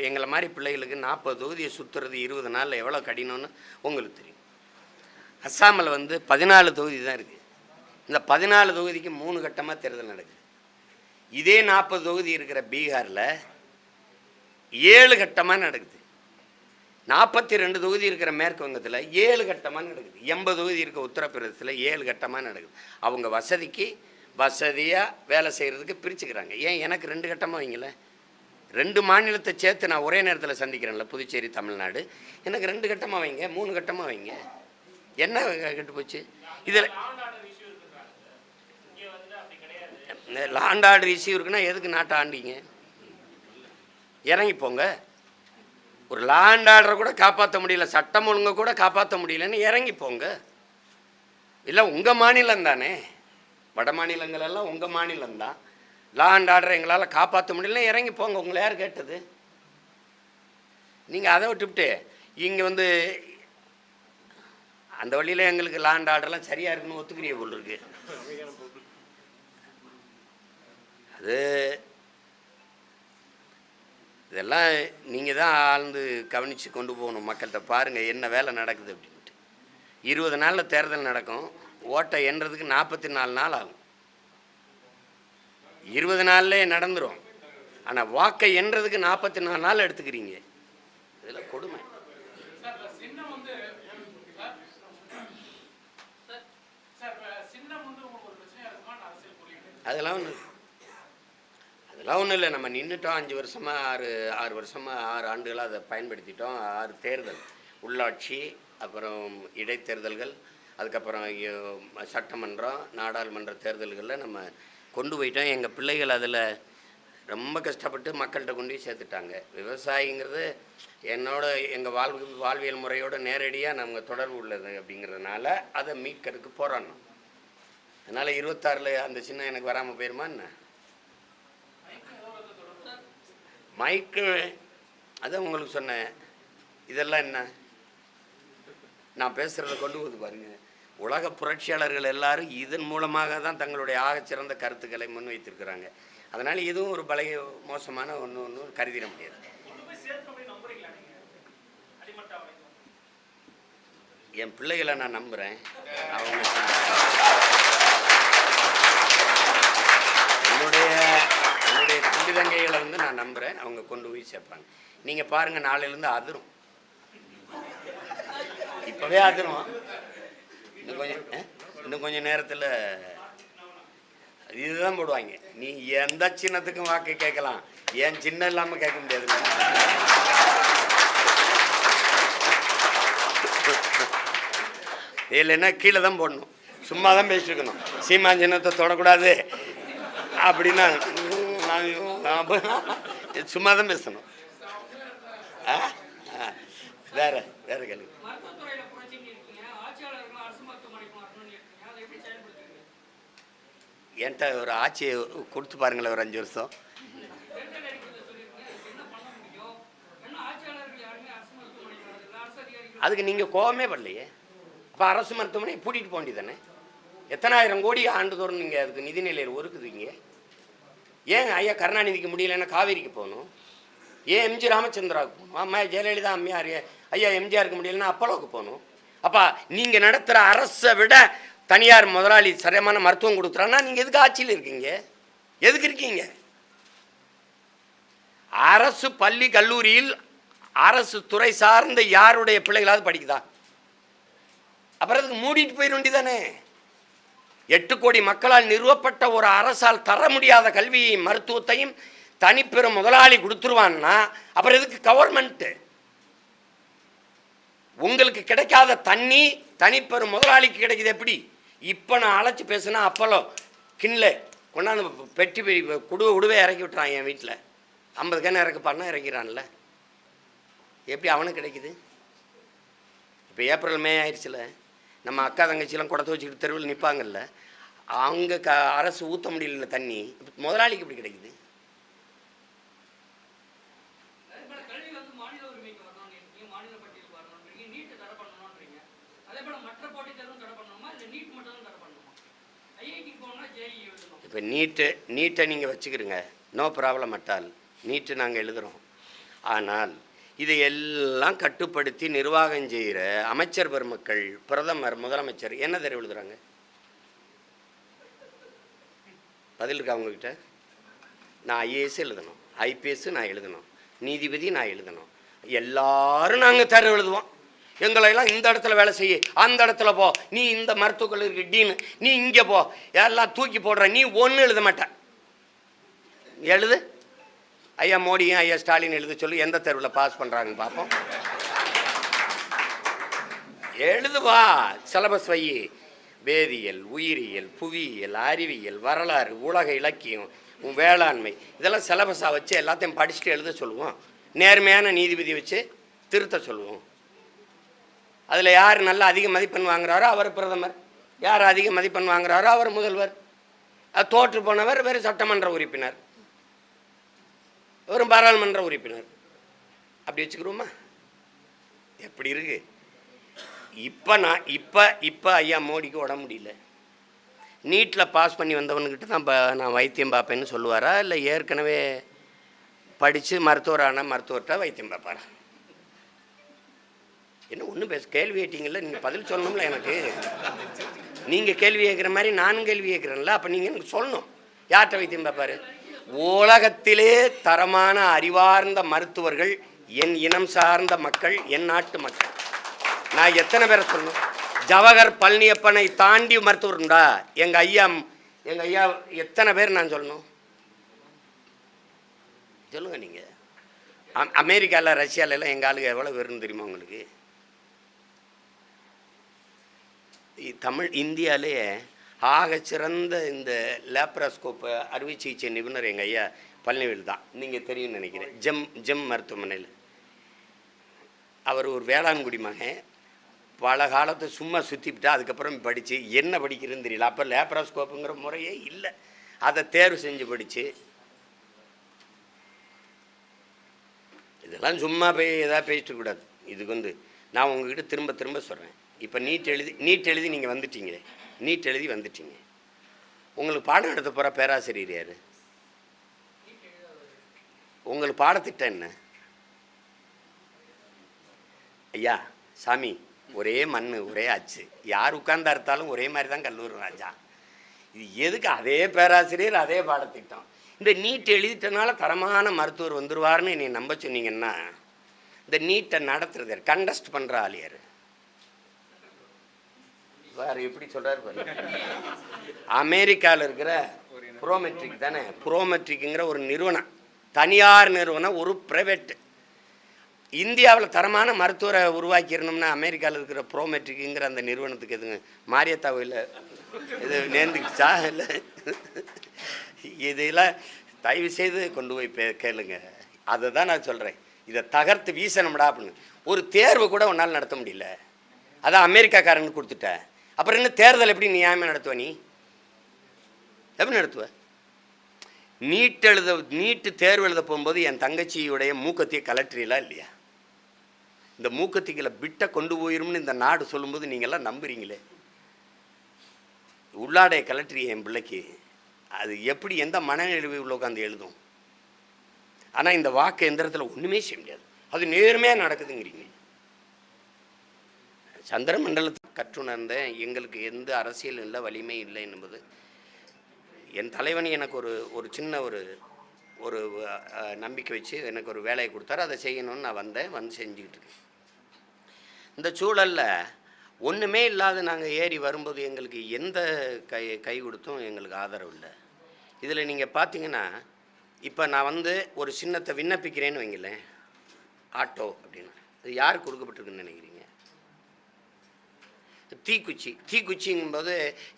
எங்களை மாதிரி பிள்ளைகளுக்கு 40 தொகுதியை சுற்றுறது 20 நாளில் எவ்வளோ கடினம்னு உங்களுக்கு தெரியும். அஸ்ஸாமில் 14 தொகுதி தான் இருக்குது. இந்த 14 தொகுதிக்கு 3 கட்டமாக தேர்தல் நடக்குது. இதே 40 தொகுதி இருக்கிற பீகாரில் 7 கட்டமாக நடக்குது. 42 தொகுதி இருக்கிற மேற்கு வங்கத்தில் 7 கட்டமாக நடக்குது. 80 தொகுதி இருக்க உத்தரப்பிரதேசத்தில் 7 கட்டமாக நடக்குது. அவங்க வசதிக்கு வசதியாக வேலை செய்கிறதுக்கு பிரிச்சுக்கிறாங்க. ஏன் எனக்கு 2 கட்டமாக வைங்களேன், 2 மாநிலத்தை சேர்த்து நான் ஒரே நேரத்தில் சந்திக்கிறேன்ல, புதுச்சேரி தமிழ்நாடு. எனக்கு 2 கட்டமாக வைங்க, 3 கட்டமாக வைங்க. என்ன கெட்டு போச்சு இதில்? லாண்ட் ஆர்டர் இஷ்யூ இருக்குன்னா எதுக்கு நாட்டை ஆண்டிங்க? இறங்கி போங்க. ஒரு லாண்ட் ஆர்டரை கூட காப்பாற்ற முடியல, சட்டம் ஒழுங்கை கூட காப்பாற்ற முடியலன்னு இறங்கி போங்க. இல்லை உங்கள் மாநிலம் தானே, வட மாநிலங்கள் எல்லாம் உங்கள் மாநிலம்தான். லாண்ட் ஆர்டரை எங்களால் காப்பாற்ற முடியலன்னு இறங்கி போங்க. உங்களை யார் கேட்டது? நீங்கள் அதை விட்டுவிட்டு இங்கே அந்த வழியில் எங்களுக்கு லாண்ட் ஆர்டர்லாம் சரியாக இருக்குன்னு ஒத்துக்கிறிய போல் இருக்கு. அது இதெல்லாம் நீங்கள் தான் ஆழ்ந்து கவனித்து கொண்டு போகணும். மக்கள்கிட்ட பாருங்கள் என்ன வேலை நடக்குது அப்படின்ட்டு. 20 நாளில் தேர்தல் நடக்கும், ஓட்டை எண்ணுறதுக்கு 44 நாள் ஆகும். 20 நாள்லே நடந்துடும். ஆனால் வாக்கை எண்ணுறதுக்கு 44 நாள் எடுத்துக்கிறீங்க. இதில் கொடுமை. அதெல்லாம் ஒன்றும் இல்லை. நம்ம நின்றுட்டோம் 5 வருஷமாக 6 வருஷமாக 6 ஆண்டுகளாக அதை பயன்படுத்திட்டோம். 6 தேர்தல், உள்ளாட்சி, அப்புறம் இடைத்தேர்தல்கள், அதுக்கப்புறம் சட்டமன்றம், நாடாளுமன்ற தேர்தல்களில் நம்ம கொண்டு போயிட்டோம். எங்கள் பிள்ளைகள் அதில் ரொம்ப கஷ்டப்பட்டு மக்கள்கிட்ட கொண்டு போய் சேர்த்துட்டாங்க. விவசாயிங்கிறது எங்கள் வாழ்வியல் முறையோடு நேரடியாக நம்ம தொடர்பு உள்ளது அப்படிங்கிறதுனால அதை மீட்கிறதுக்கு போராடணும். அதனால் 26 அந்த சின்னம் எனக்கு வராமல் போயிருமா என்ன? மைக்கு அதான் உங்களுக்கு சொன்னேன். இதெல்லாம் என்ன நான் பேசுகிறத கொண்டு போது பாருங்கள். உலக புரட்சியாளர்கள் எல்லாரும் இதன் மூலமாக தான் தங்களுடைய ஆகச்சிறந்த கருத்துக்களை முன்வைத்திருக்கிறாங்க. அதனால் இதுவும் ஒரு மோசமான ஒன்று கருதிட முடியாது. என் பிள்ளைகளை நான் நம்புகிறேன். அவங்க என்னுடைய குடிதங்கைகளை நான் நம்புகிறேன். அவங்க கொண்டு போய் சேர்ப்பாங்க. நீங்கள் பாருங்கள், நாளையிலேருந்து அதிரும். இப்போவே அதிரும். இன்னும் கொஞ்சம் நேரத்தில் இதுதான் போடுவாங்க. நீ எந்த சின்னத்துக்கும் வாக்கு கேட்கலாம், ஏன் சின்னம் இல்லாமல் கேட்க முடியாது. இல்லைன்னா கீழே தான் போடணும், சும்மா தான் பேசிட்டு இருக்கணும். சீமான் சின்னத்தை தொடக்கூடாது அப்படின்னா சும்மா தான் பேசணும். வேற வேற கேள்வி. என்கிட்ட ஒரு ஆட்சியை கொடுத்து பாருங்களேன், ஒரு 5 வருஷம். அதுக்கு நீங்கள் கோபமே பண்ணலையே. அப்போ அரசு மருத்துவமனை பூட்டிட்டு போக வேண்டியதானே? எத்தனாயிரம் கோடி ஆண்டுதோறும் நீங்கள் அதுக்கு நிதிநிலையில் ஒதுக்குதுங்க. ஏன் ஐயா கருணாநிதிக்கு முடியலன்னா காவேரிக்கு போகணும்? ஏன் எம்ஜி ராமச்சந்திராவுக்கு போகணும்? அம்மா ஜெயலலிதா அம்மையார் ஐயா எம்ஜிஆருக்கு முடியலன்னா அப்போலோவுக்கு போகணும். அப்போ நீங்கள் நடத்துகிற அரசை விட தனியார் முதலாளி சரியான மருத்துவம் கொடுக்குறான்னா நீங்கள் எதுக்கு ஆட்சியில் இருக்கீங்க? எதுக்கு இருக்கீங்க? அரசு பள்ளி கல்லூரியில் அரசு துறை சார்ந்த யாருடைய பிள்ளைகளாவது படிக்குதா? அப்புறம் அதுக்கு மூடிட்டு போயிட வேண்டியதானே? 8 கோடி மக்களால் நிறுவப்பட்ட ஒரு அரசால் தர முடியாத கல்வியையும் மருத்துவத்தையும் தனிப்பெரும் முதலாளி கொடுத்துருவான்னா அப்புறம் எதுக்கு கவர்மெண்ட்டு? உங்களுக்கு கிடைக்காத தண்ணி தனிப்பெரும் முதலாளிக்கு கிடைக்குது எப்படி? இப்போ நான் அழைச்சி பேசுனா அப்போலோ கிண்ணல கொண்டாந்து பெட்டி உடுவே இறக்கி விட்டுறான். என் வீட்டில் 50 கேன் இறக்க பண்ண இறக்கிறான்ல, எப்படி அவனுக்கு கிடைக்குது? இப்போ ஏப்ரல் மே ஆயிடுச்சுல, நம்ம அக்கா தங்கச்சிலாம் குடத்தை வச்சுக்கிட்டு தெருவில் நிற்பாங்கல்ல, அவங்க அரசு ஊற்ற முடியல தண்ணி, முதலாளிக்கு எப்படி கிடைக்குது? இப்போ நீட்டை நீங்கள் வச்சுக்கிடுங்க, நோ ப்ராப்ளம் அட்டால். நீட்டு நாங்கள் எழுதுகிறோம். ஆனால் இதை எல்லாம் கட்டுப்படுத்தி நிர்வாகம் செய்கிற அமைச்சர் பெருமக்கள், பிரதமர், முதலமைச்சர் என்ன தெரிவு எழுதுகிறாங்க? பதில் இருக்கா அவங்கக்கிட்ட? நான் ஐஏஎஸ் எழுதணும், ஐபிஎஸ் நான் எழுதணும், நீதிபதி நான் எழுதணும், எல்லாரும் நாங்கள் தேர்வு எழுதுவோம். எங்களையெல்லாம் இந்த இடத்துல வேலை செய்ய, அந்த இடத்துல போ, நீ இந்த மருத்துவக் கல்லூரி டீனு, நீ இங்கே போ, எல்லாம் தூக்கி போடுற, நீ ஒன்றும் எழுத மாட்ட. எழுது. ஐயா மோடியும் ஐயா ஸ்டாலின் எழுத சொல்லி எந்த தேர்வில் பாஸ் பண்ணுறாங்கன்னு பார்ப்போம். எழுதுவா, சிலபஸ் வை. வேதியியல், உயிரியல், புவியியல், அறிவியல், வரலாறு, உலக இலக்கியம், வேளாண்மை, இதெல்லாம் சிலபஸாக வச்சு எல்லாத்தையும் படிச்சுட்டு எழுத சொல்லுவோம். நேர்மையான நீதிபதி வச்சு திருத்த சொல்லுவோம். அதில் யார் நல்ல அதிக மதிப்பெண் வாங்குறாரோ அவர் பிரதமர், யார் அதிக மதிப்பெண் வாங்குறாரோ அவர் முதல்வர், அது தோற்று போனவர் வேறு சட்டமன்ற உறுப்பினர், ஒரு பாராளுமன்ற உறுப்பினர். அப்படி வச்சுக்கிறோமா? எப்படி இருக்கு? இப்போ ஐயா மோடிக்கு உடம்பு முடியல. நீட்டில் பாஸ் பண்ணி வந்தவனுக்கிட்ட தான் நான் வைத்தியம் பார்ப்பேன்னு சொல்லுவாரா, இல்லை ஏற்கனவே படித்து மருத்துவரான மருத்துவர்கிட்ட வைத்தியம் பார்ப்பாரா? என்ன ஒன்றும் கேள்வி கேட்டீங்கல்ல, நீங்கள் பதில் சொல்லணும்ல. எனக்கு நீங்கள் கேள்வி கேட்குற மாதிரி நானும் கேள்வி கேட்குறேன்ல, அப்போ நீங்கள் எனக்கு சொல்லணும். யார்கிட்ட வைத்தியம் பார்ப்பாரு? உலகத்திலே தரமான அறிவார்ந்த மருத்துவர்கள் என் இனம் சார்ந்த மக்கள், என் நாட்டு மக்கள். நான் எத்தனை பேரை சொல்லணும்? ஜவஹர் பழனியப்பனை தாண்டி மருத்துவர் உண்டா? எங்கள் ஐயா எத்தனை பேர் நான் சொல்லணும்? சொல்லுங்கள் நீங்கள். அமெரிக்காவில், ரஷ்யாவிலலாம் எங்கள் ஆளுங்க எவ்வளோ பேருன்னு தெரியுமா உங்களுக்கு? இந்தியாவிலே ஆகச்சிறந்த இந்த லேப்ராஸ்கோப்பை அறுவை சிகிச்சை நிபுணர் எங்கள் ஐயா பழனிவேல் தான். நீங்கள் தெரியும்னு நினைக்கிறேன். ஜெம் மருத்துவமனையில். அவர் ஒரு வேளாண்குடி மகன். பல காலத்தை சும்மா சுற்றிவிட்டா அதுக்கப்புறம் படித்து என்ன படிக்கிறதுன்னு தெரியல. அப்போ லேப்ராஸ்கோப்புங்கிற முறையே இல்லை. அதை தேர்வு செஞ்சு படித்து, இதெல்லாம் சும்மா போய் எதாவது பேசிட்டு கூடாது. இதுக்கு நான் உங்ககிட்ட திரும்ப திரும்ப சொல்கிறேன். இப்போ நீட் எழுதி நீங்கள் வந்துட்டீங்களே, நீட் எழுதி வந்துட்டீங்க. உங்களுக்கு பாடம் எடுத்த போகிற பேராசிரியர் யார்? உங்களுக்கு பாடத்திட்டம் என்ன? ஐயா சாமி, ஒரே மண் ஒரே ஆச்சு, யார் உட்கார்ந்தா இருந்தாலும் ஒரே மாதிரி தான் கல்லூரி ராஜா. இது எதுக்கு அதே பேராசிரியர் அதே பாடத்திட்டம்? இந்த நீட் எழுதிட்டனால தரமான மருத்துவர் வந்துடுவார்னு நீ நம்ப சொன்னீங்கன்னா, இந்த நீட்டை நடத்துறது யார்? கண்டஸ்ட் பண்ணுற ஆள் யார்? வேறு எப்படி சொல்கிறார் பாரு. அமெரிக்காவில் இருக்கிற ப்ரோமெட்ரிக் தானே, ப்ரோமெட்ரிக்குங்கிற ஒரு நிறுவனம், தனியார் நிறுவனம், ஒரு ப்ரைவேட்டு. இந்தியாவில் தரமான மருத்துவரை உருவாக்கிடணும்னா அமெரிக்காவில் இருக்கிற ப்ரோமெட்ரிக்குங்கிற அந்த நிறுவனத்துக்கு எதுங்க மாரியத்தா கோயில் இது நேர்ந்துக்கிச்சா? இல்லை, இதெல்லாம் தயவு செய்து கொண்டு போய் கேளுங்க. அதை தான் நான் சொல்கிறேன். இதை தகர்த்து வீசணும்டா அப்படின்னு. ஒரு தேர்வு கூட உன்னால் நடத்த முடியல, அதான் அமெரிக்காக்காரனுக்கு கொடுத்துட்ட. அப்புறம் என்ன தேர்தல் எப்படி நியாயமாக நடத்துவ? நீ எப்படி நடத்துவ? நீட்டு தேர்வு எழுத போகும்போது என் தங்கச்சியுடைய மூக்கத்திய கலெக்டரியெல்லாம் இல்லையா? இந்த மூக்கத்திகளை பிட்டை கொண்டு போயிரும்னு இந்த நாடு சொல்லும்போது நீங்கள்லாம் நம்புறீங்களே. உள்ளாடைய கலெக்டரி என் பிள்ளைக்கு அது எப்படி எந்த மனநிலைவு உள்ள உட்காந்து எழுதும்? ஆனால் இந்த வாக்கு எந்திரத்தில் ஒன்றுமே செய்ய முடியாது. அது நேர்மையாக நடக்குதுங்கிறீங்க. சந்திர மண்டலத்தை கற்றுணர்ந்த எங்களுக்கு எந்த அரசியல் இல்லை, வலிமை இல்லை என்பது என் தலைவன் எனக்கு ஒரு சின்ன ஒரு நம்பிக்கை வச்சு எனக்கு ஒரு வேலையை கொடுத்தாரு. அதை செய்யணும்னு நான் வந்து செஞ்சுக்கிட்டு இருக்கேன். இந்த சூழலில் ஒன்றுமே இல்லாத நாங்கள் ஏறி வரும்போது எங்களுக்கு எந்த கை கொடுத்தும் எங்களுக்கு ஆதரவு இல்லை. இதில் நீங்கள் பார்த்தீங்கன்னா, இப்போ நான் ஒரு சின்னத்தை விண்ணப்பிக்கிறேன்னு வைங்களேன், ஆட்டோ அப்படின்னு. அது யாருக்கு கொடுக்கப்பட்டிருக்குன்னு நினைக்கிறீங்க? தீக்குச்சிங்கும்போது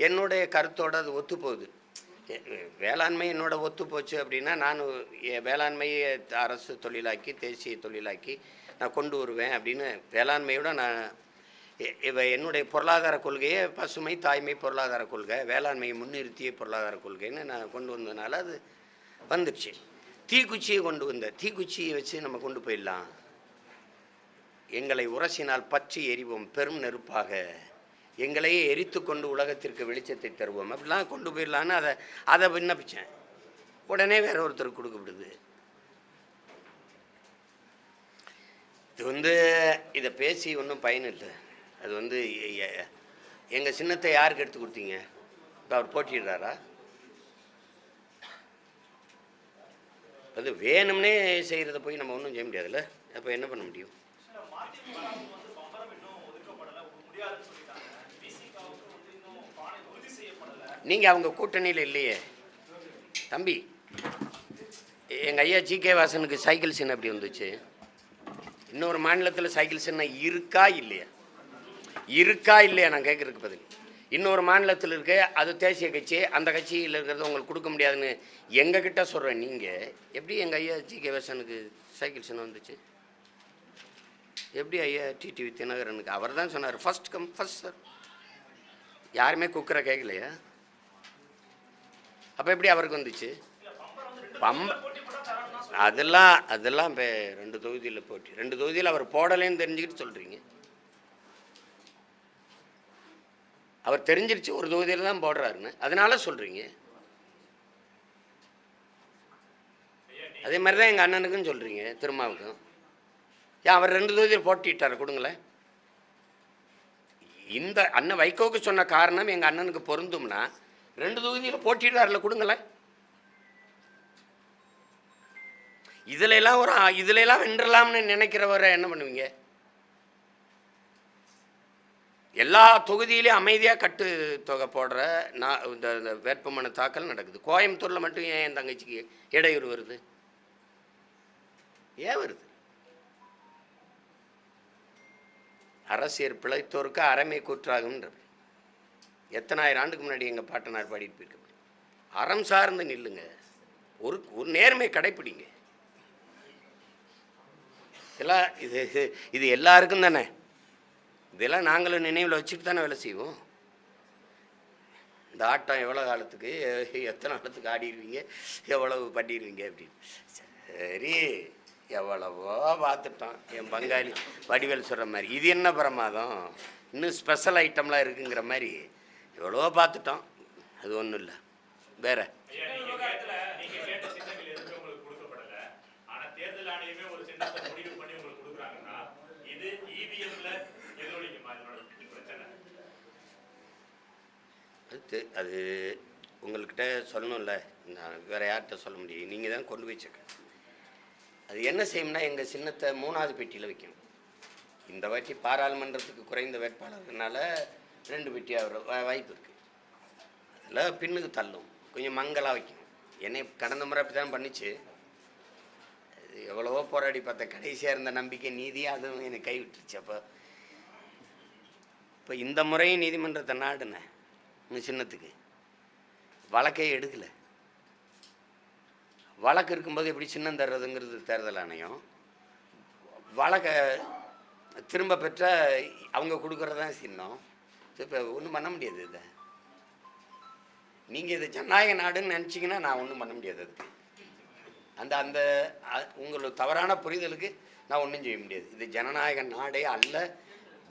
என்னுடைய கருத்தோடு அது ஒத்து போகுது. வேளாண்மை என்னோட ஒத்து போச்சு அப்படின்னா, நான் வேளாண்மையை அரசு தொழிலாக்கி தேசிய தொழிலாக்கி நான் கொண்டு வருவேன் அப்படின்னு வேளாண்மையோட நான் என்னுடைய பொருளாதார கொள்கையை பசுமை தாய்மை பொருளாதார கொள்கை, வேளாண்மையை முன்னிறுத்திய பொருளாதார கொள்கைன்னு நான் கொண்டு வந்ததுனால அது வந்துடுச்சு. தீக்குச்சியை கொண்டு தீக்குச்சியை வச்சு நம்ம கொண்டு போயிடலாம். எங்களை உரசினால் பற்றி எரிவோம் பெரும் நெருப்பாக, எங்களையே எரித்து கொண்டு உலகத்திற்கு வெளிச்சத்தை தருவோம் அப்படிலாம் கொண்டு போயிடலான்னு அதை விண்ணப்பித்தேன். உடனே வேற ஒருத்தருக்கு கொடுக்கப்படுது. இது இதை பேசி ஒன்றும் பயன் இல்லை. அது எங்கள் சின்னத்தை யாருக்கு எடுத்து கொடுத்தீங்க? இப்போ அவர் போட்டிடுறாரா? அது வேணும்னே செய்கிறத போய் நம்ம ஒன்றும் செய்ய முடியாதுல்ல. அப்போ என்ன பண்ண முடியும்? நீங்கள் அவங்க கூட்டணியில் இல்லையே தம்பி. எங்கள் ஐயா ஜி.கே. வாசனுக்கு சைக்கிள் சின்னம் எப்படி வந்துச்சு? இன்னொரு மாநிலத்தில் சைக்கிள் சின்னம் இருக்கா இல்லையா? இருக்கா இல்லையா நான் கேட்குறதுக்கு பதில். இன்னொரு மாநிலத்தில் இருக்க அது தேசிய கட்சி, அந்த கட்சியில் இருக்கிறது உங்களுக்கு கொடுக்க முடியாதுன்னு எங்ககிட்ட சொல்கிறேன். நீங்கள் எப்படி எங்கள் ஐயா ஜி.கே. வாசனுக்கு சைக்கிள் சின்னம் வந்துச்சு? எப்படி ஐயா டிடிவி தினகரனுக்கு? அவர் தான் சொன்னார் ஃபர்ஸ்ட் கம் ஃபர்ஸ்ட் சார். யாருமே குக்கரை கேட்கலையா? அப்போ எப்படி அவருக்கு வந்துச்சு? அதெல்லாம் இப்போ 2 தொகுதியில் போட்டி, 2 தொகுதியில் அவர் போடலைன்னு தெரிஞ்சுக்கிட்டு சொல்கிறீங்க. அவர் தெரிஞ்சிருச்சு ஒரு தொகுதியில் தான் போடுறாருன்னு, அதனால சொல்கிறீங்க. அதே மாதிரி தான் எங்கள் அண்ணனுக்குன்னு சொல்கிறீங்க, திருமாவுக்கும். ஏன் அவர் 2 தொகுதியில் போட்டிட்டார் கொடுங்களேன். இந்த அண்ணன் வைகோவுக்கு சொன்ன காரணம் எங்கள் அண்ணனுக்கு பொருந்தும்னா 2 தொகுதியில் போட்டிட்டார்ல கொடுங்களேன். இதுல எல்லாம் வென்றலாம்னு நினைக்கிறவரை என்ன பண்ணுவீங்க? எல்லா தொகுதியிலையும் அமைதியாக கட்டு தொகை போடுற இந்த வேட்புமனு தாக்கல் நடக்குது. கோயம்புத்தூரில் மட்டும் ஏன் என் தங்கச்சிக்கு இடையூறு வருது? ஏன் வருது? அரசியல் பிழைத்தோருக்கு அறமை கூற்றாகும்ன்றது எத்தனை ஆயிரம் ஆண்டுக்கு முன்னாடி எங்கள் பாட்டனார் பாடிட்டு போயிருக்க. அறம் சார்ந்து நில்லுங்க, ஒரு நேர்மை கடைப்பிடிங்க. எல்லாம் இது எல்லாருக்கும் தானே. இதெல்லாம் நாங்களும் நினைவில் வச்சுட்டு தானே வேலை செய்வோம். இந்த ஆட்டம் எவ்வளோ காலத்துக்கு, எத்தனை காலத்துக்கு ஆடிடுவீங்க, எவ்வளவு பண்ணிடுவீங்க அப்படின்னு. சரி, எவ்வளவோ பார்த்துட்டோம். என் பங்காளி வடிவேல் சொல்கிற மாதிரி இது என்ன பிரமாதம், இன்னும் ஸ்பெஷல் ஐட்டம்லாம் இருக்குங்கிற மாதிரி எவ்வளோ பார்த்துட்டோம். அது ஒன்றும் இல்லை. வேற அது உங்கள்கிட்ட சொல்லணும்ல, நான் வேறு யார்கிட்ட சொல்ல முடியும்? நீங்கள் தான் கொண்டு போய் சேர்க்க. அது என்ன செய்யணும்னா எங்கள் சின்னத்தை 3வது பெட்டியில் வைக்கணும். இந்த வாட்டி பாராளுமன்றத்துக்கு குறைந்த வேட்பாளர்னால 2 பெட்டி ஆகிற வாய்ப்பு இருக்குது. அதில் பின்னுக்கு தள்ளும், கொஞ்சம் மங்களாக வைக்கணும். என்னை கடந்த முறை அப்படி தான் பண்ணிச்சு. அது எவ்வளவோ போராடி பார்த்தேன். கடைசியாக இருந்த நம்பிக்கை நீதியாக அதுவும் என்னை கைவிட்டுருச்சு. இப்போ இந்த முறையும் நீதிமன்றத்தை நாடுனேன். இந்த சின்னத்துக்கு வழக்கே எடுக்கலை. வழக்கு இருக்கும்போது எப்படி சின்னம் தர்றதுங்கிறது தேர்தல் ஆணையம். வழக்கை திரும்ப பெற்ற அவங்க கொடுக்குறதான் சின்னம். இப்போ ஒன்றும் பண்ண முடியாது. இதை நீங்கள் இது ஜனநாயக நாடுன்னு நினச்சிங்கன்னா நான் ஒன்றும் பண்ண முடியாது. அதுக்கு அந்த உங்களோட தவறான புரிதலுக்கு நான் ஒன்றும் செய்ய முடியாது. இது ஜனநாயக நாடே அல்ல,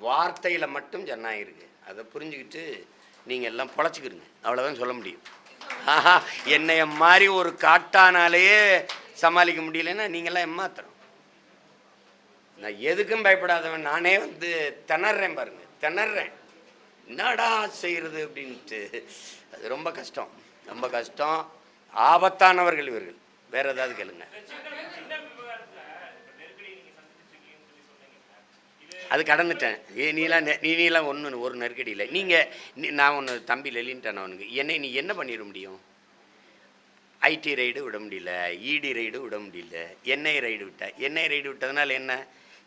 வார்த்தையில் மட்டும் ஜனநாயகம் இருக்குது. அதை புரிஞ்சுக்கிட்டு நீங்கள் எல்லாம் பொழைச்சிக்கிறீங்க, அவ்வளோதான் சொல்ல முடியும். என்னைய மாதிரி ஒரு காட்டானாலேயே சமாளிக்க முடியலன்னா நீங்கள்லாம் ஏமாத்துறோம். நான் எதுக்கும் பயப்படாதவன். நானே திணறேன் பாருங்க, திணறேன். என்னடா செய்கிறது அப்படின்ட்டு. அது ரொம்ப கஷ்டம், ரொம்ப கஷ்டம். ஆபத்தானவர்கள் இவர்கள். வேற ஏதாவது கேளுங்க. அது கடந்துட்டேன். நீலாம் ஒரு நெருக்கடி இல்லை. நான் ஒன்று தம்பி லெலின்ட்டேன் அவனுக்கு. நீ என்ன பண்ணிட முடியும்? ஐடி ரைடு விட முடியல, இடி ரைடு விட முடியல, என்ஐ ரைடு விட்டேன். என்ஐ ரைடு விட்டதுனால என்ன?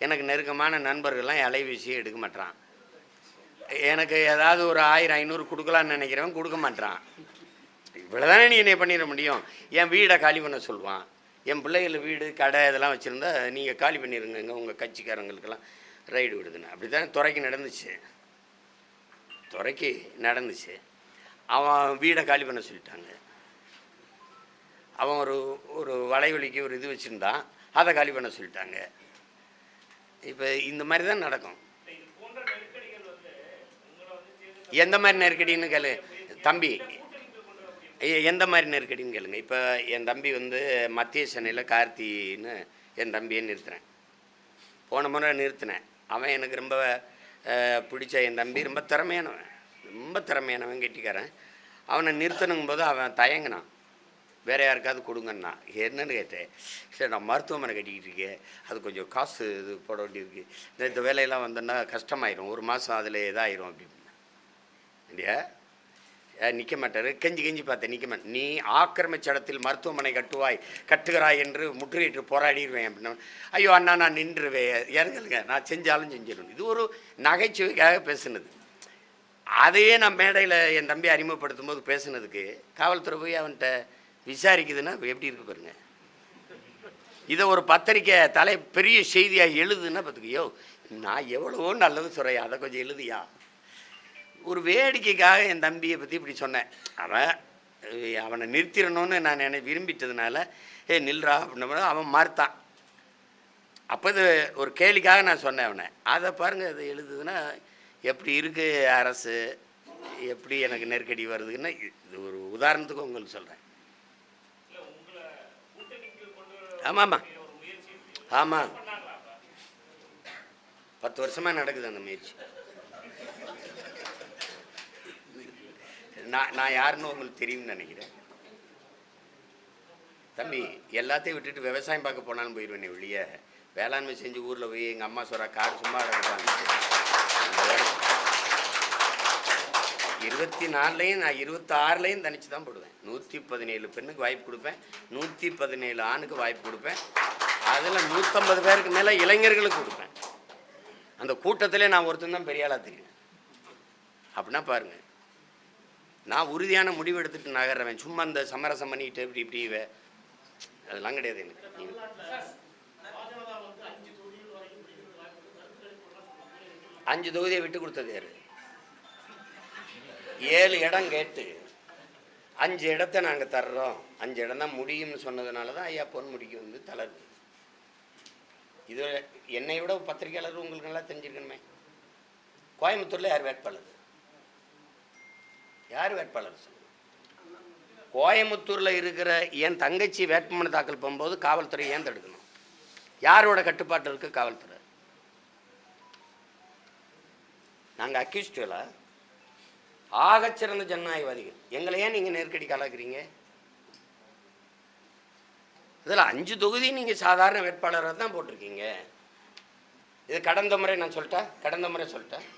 எனக்கு நெருக்கமான நண்பர்கள்லாம் அலைவீசியே எடுக்க மாட்டான். எனக்கு ஏதாவது ஒரு 1000-500 கொடுக்கலான்னு நினைக்கிறவன் கொடுக்க மாட்டான். இவ்வளோதானே நீ என்னை பண்ணிட முடியும். என் வீடை காலி பண்ண சொல்லுவான். என் பிள்ளைகள் வீடு கடை இதெல்லாம் வச்சுருந்தா நீங்கள் காலி பண்ணிடுங்க உங்கள் கட்சிக்காரங்களுக்கெல்லாம் ரைடு விடுதுன்னு. அப்படி தான் துறைக்கு நடந்துச்சு. அவன் வீடை காலி பண்ண சொல்லிட்டாங்க. அவன் ஒரு வலைவலிக்கு ஒரு இது வச்சுருந்தான், அதை காலி பண்ண சொல்லிட்டாங்க. இப்போ இந்த மாதிரி தான் நடக்கும். எந்த மாதிரி நெருக்கடின்னு கேளு தம்பி, எந்த மாதிரி நெருக்கடின்னு கேளுங்க. இப்போ என் தம்பி மத்திய சென்னையில் கார்த்தின்னு என் தம்பியை நிறுத்துறேன். போன முறை நிறுத்தினேன். அவன் எனக்கு ரொம்ப பிடிச்ச என் தம்பி, ரொம்ப திறமையானவன் கெட்டிக்காரன். அவனை நிறுத்தணுங்கும் போது அவன் தயங்கினான். வேறு யாருக்காவது கொடுங்கண்ணா. என்னன்னு கேட்டேன். சரி நான் மருத்துவமனை கட்டிக்கிட்டு இருக்கேன், அது கொஞ்சம் காசு இது போட வேண்டியிருக்கு, இந்த வேலையெல்லாம் வந்தோன்னா கஷ்டமாயிரும், ஒரு மாதம் அதில் இதாயிரும் அப்படின்னு. இல்லையா நிற்க மாட்டார். கெஞ்சி கெஞ்சி பார்த்தேன், நிற்க மாட்டேன். நீ ஆக்கிரமிச்ச இடத்தில் மருத்துவமனை கட்டுகிறாய் என்று முற்றுகையிட்டு போராடிடுவேன் அப்படின்னா, ஐயோ அண்ணா நான் நின்றுவேன், இறங்கலுங்க, நான் செஞ்சாலும் செஞ்சிடணும். இது ஒரு நகைச்சுவைக்காக பேசுனது. அதையே நான் மேடையில் என் தம்பி அறிமுகப்படுத்தும் போது பேசுனதுக்கு காவல்துறை போய் அவன்கிட்ட விசாரிக்குதுன்னா எப்படி இருக்கு பாருங்க. இதை ஒரு பத்திரிக்கை பெரிய செய்தியாக எழுதுன்னா பார்த்துக்கையோ, நான் எவ்வளவோ நல்லது சொல்கிறேன், அதை கொஞ்சம் எழுதியா. ஒரு வேடிக்கைக்காக என் தம்பியை பற்றி இப்படி சொன்னேன். அவனை நிறுத்திடணும்னு நான் விரும்பிட்டதுனால நில்றா அப்படின்னா அவன் மறுத்தான். அப்போ இது ஒரு கேலிக்காக நான் சொன்னேன் அவனை. அதை பாருங்கள், அதை எழுதுதுன்னா எப்படி இருக்குது அரசு, எப்படி எனக்கு நெருக்கடி வருதுன்னா, இது ஒரு உதாரணத்துக்கு உங்களுக்கு சொல்கிறேன். ஆமாம்மா ஆமாம், 10 வருஷமாக நடக்குது அந்த முயற்சி. நான் யாருன்னு உங்களுக்கு தெரியும்னு நினைக்கிறேன். தம்பி எல்லாத்தையும் விட்டுட்டு விவசாயம் பார்க்க போனாலும் போயிடுவேன் வெளியே. வேளாண்மை செஞ்சு ஊரில் போய் எங்கள் அம்மா சொல்கிற காடு சும்மா கிடக்குறாங்க. 24லையும் நான் 26லையும் தனிச்சு தான் போடுவேன். 117 பெண்ணுக்கு வாய்ப்பு கொடுப்பேன், 117 ஆணுக்கு வாய்ப்பு கொடுப்பேன். அதில் 150 பேருக்கு மேலே இளைஞர்களுக்கு கொடுப்பேன். அந்த கூட்டத்திலே நான் ஒருத்தன் தான் பெரிய ஆளாக தெரியும். அப்படின்னா பாருங்கள், நான் உறுதியான முடிவு எடுத்துகிட்டு நகர்றவன். சும்மா இந்த சமரசம் பண்ணிக்கிட்டு இப்படி அதெல்லாம் கிடையாது எனக்கு. 5 தொகுதியை விட்டு கொடுத்தது யாரு? 7 இடம் கேட்டு 5 இடத்த நாங்கள் தர்றோம், 5 இடம் தான் முடியும்னு சொன்னதுனால தான் ஐயா பொன்முடிக்கு வந்து தளர்வு. இது என்னை விட பத்திரிகையாளர் உங்களுக்கு நல்லா தெரிஞ்சிருக்கணுமே. கோயம்புத்தூரில் யார் வேட்பாளர்? சொல்லுங்க. கோயம்புத்தூரில் இருக்கிற என் தங்கச்சி வேட்புமனு தாக்கல் பண்ணும்போது காவல்துறை ஏன் தடுக்கணும்? யாரோட கட்டுப்பாட்டு இருக்கு காவல்துறை? நாங்கள் அக்யூஸ்டுகளா? ஆகச்சிறந்த ஜனநாயகவாதிகள். எங்களை ஏன் நீங்கள் நெருக்கடி காலாக்குறீங்க? இதில் 5 தொகுதி நீங்கள் சாதாரண வேட்பாளராக தான் போட்டிருக்கீங்க. இது கடந்த முறை சொல்லிட்டேன்.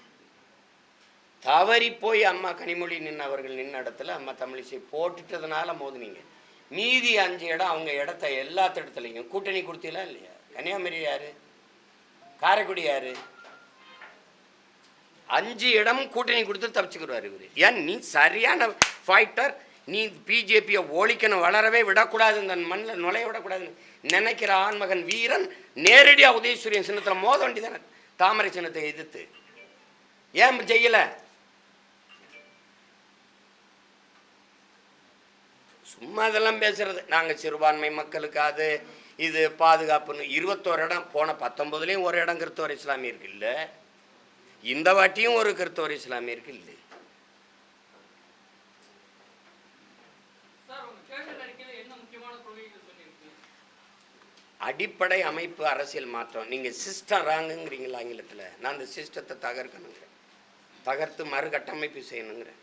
தவறி போய் அம்மா கனிமொழி அவர்கள் நின்ன இடத்துல அம்மா தமிழிசை போட்டுட்டதுனால மோதுனீங்க. மீதி 5 இடம் அவங்க இடத்த எல்லா இடத்துலையும் கூட்டணி கொடுத்தீங்களா இல்லையா? கன்னியாகுமரி யாரு? காரைக்குடி யாரு? 5 இடமும் கூட்டணி கொடுத்து தப்பிச்சுக்கிறார் இவர். ஏன் நீ சரியான ஃபைட்டர், நீ பிஜேபியை ஒழிக்கணும், வளரவே விடக்கூடாது, இந்த மண்ணில் நுழைய விடக்கூடாதுன்னு நினைக்கிற ஆண்மகன் வீரன் நேரடியாக உதயசூரியன் சின்னத்தில் மோத வேண்டியதானே? தாமரை சின்னத்தை எதிர்த்து ஏன் செய்யல? சும்மா இதெல்லாம் பேசுறது. நாங்கள் சிறுபான்மை மக்களுக்கு அது இது பாதுகாப்புன்னு 21 இடம் போன 19லையும் ஒரு இடம் கிறிஸ்தவர் இஸ்லாமியருக்கு இல்லை, இந்த வாட்டியும் ஒரு கிறிஸ்தவர் இஸ்லாமியருக்கு இல்லை. அடிப்படை அமைப்பு அரசியல் மாற்றம். நீங்கள் சிஸ்டம் ராங்குங்கிறீங்களா ஆங்கிலத்தில்? நான் அந்த சிஸ்டத்தை தகர்க்கணுங்கிறேன், தகர்த்து மறுகட்டமைப்பு செய்யணுங்கிறேன்.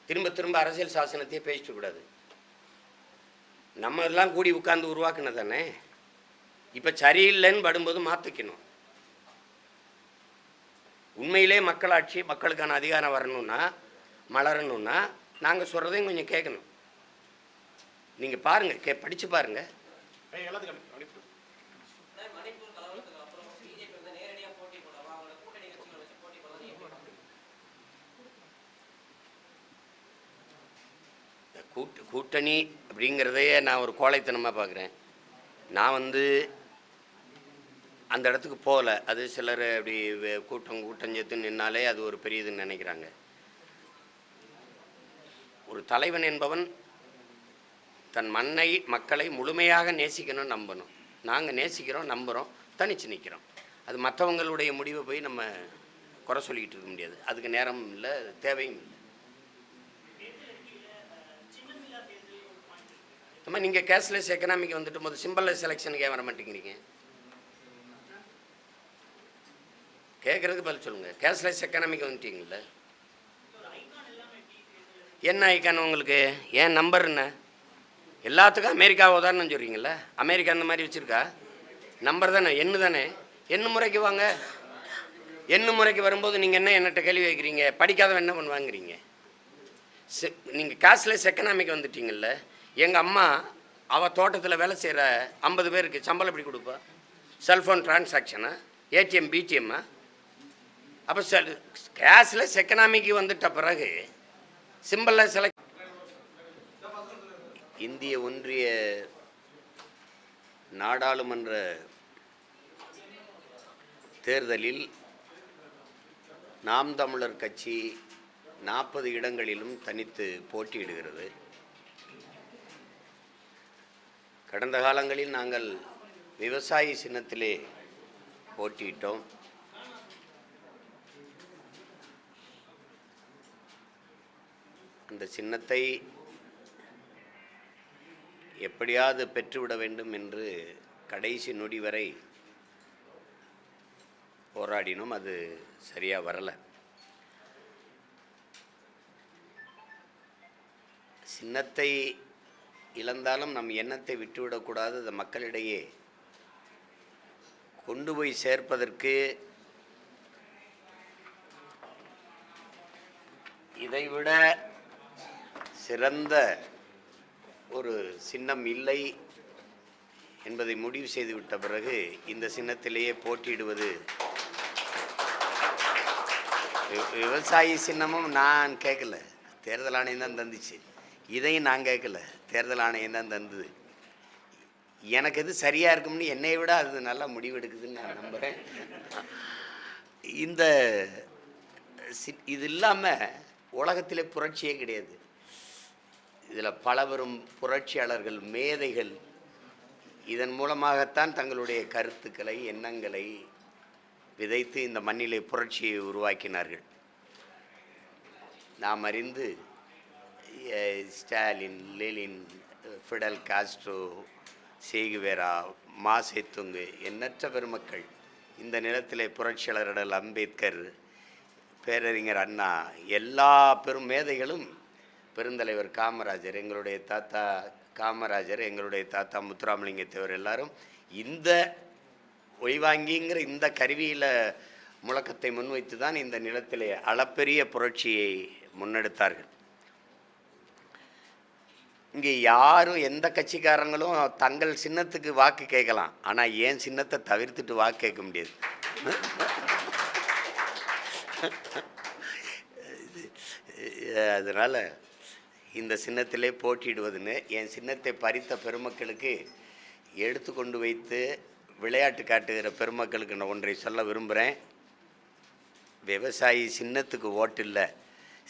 திரும்ப அரசியல் சாசனத்தையே பேசிட்டு கூடாது. நம்ம எல்லாம் கூடி உட்கார்ந்து உருவாக்குனது தானே. இப்போ சரியில்லைன்னு படும்போது மாற்றிக்கணும். உண்மையிலே மக்களாட்சி, மக்களுக்கான அதிகாரம் வரணும்னா, மலரணும்னா நாங்கள் சொல்கிறதையும் கொஞ்சம் கேட்கணும். நீங்கள் பாருங்கள், படித்து பாருங்கள். கூட்டணி அப்படிங்கிறதையே நான் ஒரு கோழைத்தனமாக பார்க்குறேன். நான் அந்த இடத்துக்கு போகல. அது சிலர் அப்படி கூட்டம் சேர்த்து நின்னாலே அது ஒரு பெரியதுன்னு நினைக்கிறாங்க. ஒரு தலைவன் என்பவன் தன் மக்களை முழுமையாக நேசிக்கணும்னு நம்பணும். நாங்கள் நேசிக்கிறோம், நம்புகிறோம், தனித்து நிற்கிறோம். அது மற்றவங்களுடைய முடிவை போய் நம்ம குறை சொல்லிக்கிட்டு இருக்க முடியாது. அதுக்கு நேரம் இல்லை, தேவையும் இல்லை. நம்ம நீங்கள் கேஷ்லெஸ் எக்கனாமிக் வந்துட்டு போது சிம்பிள்லெஸ் செலெக்ஷனுக்கு ஏன் வர மாட்டேங்கிறீங்க? கேட்குறதுக்கு பதில் சொல்லுங்கள். கேஷ்லெஸ் எக்கனாமிக் வந்துட்டீங்கல்ல, என்ன ஐக்கான் உங்களுக்கு? ஏன் நம்பர் என்ன? எல்லாத்துக்கும் அமெரிக்கா உதாரணம் சொல்கிறீங்கள, அமெரிக்கா அந்த மாதிரி வச்சுருக்கா? நம்பர் தானே, எண்ணு தானே. எண்ணு முறைக்கு வாங்க. எண்ணு முறைக்கு வரும்போது நீங்கள் என்ன என்னட்ட கேள்வி வைக்கிறீங்க? படிக்காதவன் என்ன பண்ணுவாங்கிறீங்க? நீங்கள் கேஷ்லெஸ் எக்கனாமிக் வந்துட்டீங்கல்ல. எங்கள் அம்மா அவள் தோட்டத்தில் வேலை செய்கிற 50 பேருக்கு சம்பளம் எப்படி கொடுப்பா? செல்ஃபோன் டிரான்சாக்ஷனா, ஏடிஎம் பிடிஎம்மா? அப்போ கேஷ்லெஸ் எக்கனாமிக்கு வந்துட்ட பிறகு சிம்பிளில் செலக்ட். இந்திய ஒன்றிய நாடாளுமன்ற தேர்தலில் நாம் தமிழர் கட்சி 40 இடங்களிலும் தனித்து போட்டியிடுகிறது. கடந்த காலங்களில் நாங்கள் விவசாயி சின்னத்திலே போட்டியிட்டோம். அந்த சின்னத்தை எப்படியாவது பெற்றுவிட வேண்டும் என்று கடைசி நொடி வரை போராடினோம். அது சரியாக வரலை. சின்னத்தை இழந்தாலும் நம் எண்ணத்தை விட்டுவிடக்கூடாது. அதை மக்களிடையே கொண்டு போய் சேர்ப்பதற்கு இதைவிட சிறந்த ஒரு சின்னம் இல்லை என்பதை முடிவு செய்துவிட்ட பிறகு இந்த சின்னத்திலேயே போட்டியிடுவது. விவசாயி சின்னமும் நான் கேட்கல, தேர்தல் ஆணையம் தான் தந்துச்சு. இதையும் நான் கேட்கல, தேர்தல் ஆணையம் தான் தந்தது. எனக்கு எது சரியாக இருக்கும்னு என்னை விட அது நல்லா முடிவெடுக்குதுன்னு நான் நம்புகிறேன். இந்த இது இல்லாமல் உலகத்திலே புரட்சியே கிடையாது. இதில் பலவரும் புரட்சியாளர்கள், மேதைகள் இதன் மூலமாகத்தான் தங்களுடைய கருத்துக்களை, எண்ணங்களை விதைத்து இந்த மண்ணிலே புரட்சியை உருவாக்கினார்கள். நாம் அறிந்து Stalin, Lenin, Fidel Castro, Che Guevara, Mao Zedong, எண்ணற்ற பெருமக்கள் இந்த நிலத்திலே புரட்சியாளர்கள், அம்பேத்கர், பேரறிஞர் அண்ணா, எல்லா பெரும் மேதைகளும், பெருந்தலைவர் காமராஜர், எங்களுடைய தாத்தா காமராஜர், எங்களுடைய தாத்தா முத்துராமலிங்க தேவர், எல்லாரும் இந்த ஒய்வாங்கிங்கிற இந்த கருவியில் முழக்கத்தை முன்வைத்து தான் இந்த நிலத்திலே அளப்பெரிய புரட்சியை முன்னெடுத்தார்கள். இங்கே யாரும் எந்த கட்சிக்காரங்களும் தங்கள் சின்னத்துக்கு வாக்கு கேட்கலாம், ஆனால் ஏன் சின்னத்தை தவிர்த்துட்டு வாக்கு கேட்க முடியாது. அதனால் இந்த சின்னத்திலே போட்டியிடுவதுன்னு என் சின்னத்தை பறித்த பெருமக்களுக்கு எடுத்து கொண்டு வைத்து விளையாட்டு காட்டுகிற பெருமக்களுக்கு நான் ஒன்றை சொல்ல விரும்புகிறேன். விவசாயி சின்னத்துக்கு ஓட்டு இல்லை,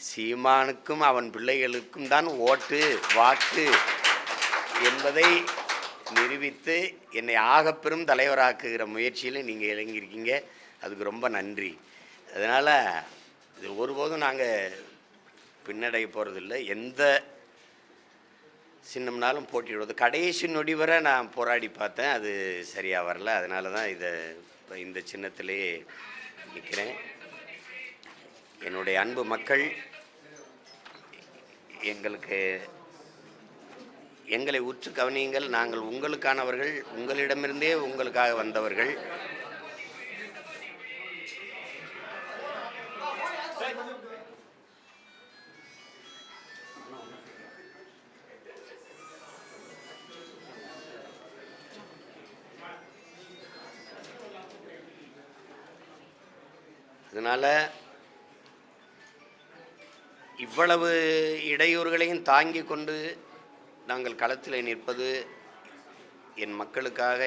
சீமானுக்கும் அவன் பிள்ளைகளுக்கும் தான் ஓட்டு, வாக்கு என்பதை நிரூபித்து என்னை ஆகப்பெரும் தலைவராக்குகிற முயற்சியில் நீங்கள் இறங்கியிருக்கீங்க. அதுக்கு ரொம்ப நன்றி. அதனால் இது ஒருபோதும் நாங்கள் பின்னடைய போகிறதில்லை. எந்த சின்னம்னாலும் போட்டியிடுவது. கடைசி நொடி வரை நான் போராடி பார்த்தேன், அது சரியாக வரல. அதனால தான் இந்த சின்னத்திலேயே நிற்கிறேன். என்னுடைய அன்பு மக்கள், எங்களை உற்று கவனியுங்கள். நாங்கள் உங்களுக்கானவர்கள், உங்களிடமிருந்தே உங்களுக்காக வந்தவர்கள். அதனால் இவ்வளவு இடையூறுகளையும் தாங்கி கொண்டு நாங்கள் களத்தில் நிற்பது என் மக்களுக்காக,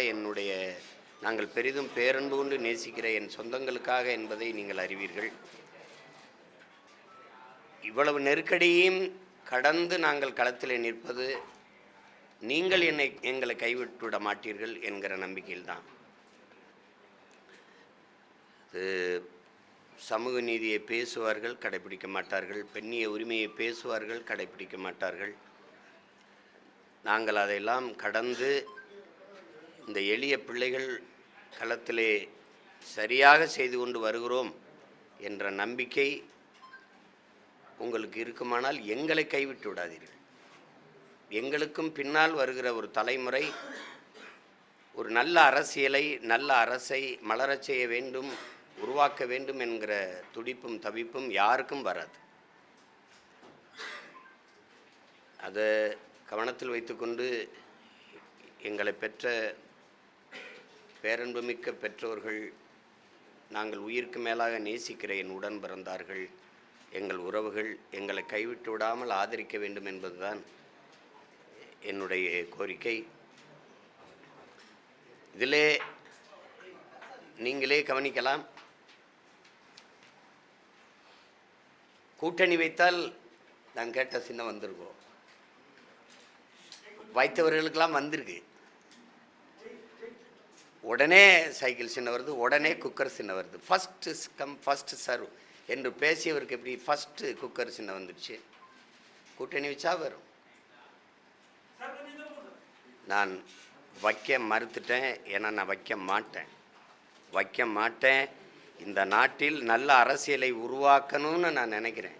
நாங்கள் பெரிதும் பேரன்பு கொண்டு நேசிக்கிற என் சொந்தங்களுக்காக என்பதை நீங்கள் அறிவீர்கள். இவ்வளவு நெருக்கடியையும் கடந்து நாங்கள் களத்தில் நிற்பது நீங்கள் எங்களை கைவிட்டுவிட மாட்டீர்கள் என்கிற நம்பிக்கையில்தான். சமூக நீதியை பேசுவார்கள், கடைபிடிக்க மாட்டார்கள். பெண்ணிய உரிமையை பேசுவார்கள், கடைபிடிக்க மாட்டார்கள். நாங்கள் அதையெல்லாம் கடந்து இந்த எளிய பிள்ளைகள் களத்திலே சரியாக செய்து கொண்டு வருகிறோம் என்ற நம்பிக்கை உங்களுக்கு இருக்குமானால் எங்களை கைவிட்டு விடாதீர்கள். எங்களுக்கும் பின்னால் வருகிற ஒரு தலைமுறை ஒரு நல்ல அரசியலை, நல்ல அரசை மலரச் செய்ய வேண்டும், உருவாக்க வேண்டும் என்கிற துடிப்பும் தவிப்பும் யாருக்கும் வராது. அதை கவனத்தில் வைத்துக்கொண்டு எங்களை பெற்ற பேரன்புமிக்க பெற்றோர்கள், நாங்கள் உயிருக்கு மேலாக நேசிக்கிற என் உடன் பிறந்தார்கள், எங்கள் உறவுகள் எங்களை கைவிட்டு விடாமல் ஆதரிக்க வேண்டும் என்பதுதான் என்னுடைய கோரிக்கை. இதிலே நீங்களே கவனிக்கலாம். கூட்டணி வைத்தால் நான் கேட்ட சின்னம் வந்திருக்கோம், வைத்தவர்களுக்கெல்லாம் வந்திருக்கு. உடனே சைக்கிள் சின்ன வருது, உடனே குக்கர் சின்ன வருது. ஃபஸ்ட்டு கம் ஃபஸ்ட்டு சர்வ் என்று பேசியவருக்கு எப்படி ஃபஸ்ட்டு குக்கர் சின்ன வந்துடுச்சு? கூட்டணி வச்சா வரும். நான் வைக்க மறுத்துட்டேன், ஏன்னா நான் வைக்க மாட்டேன். இந்த நாட்டில் நல்ல அரசியலை உருவாக்கணும்னு நான் நினைக்கிறேன்.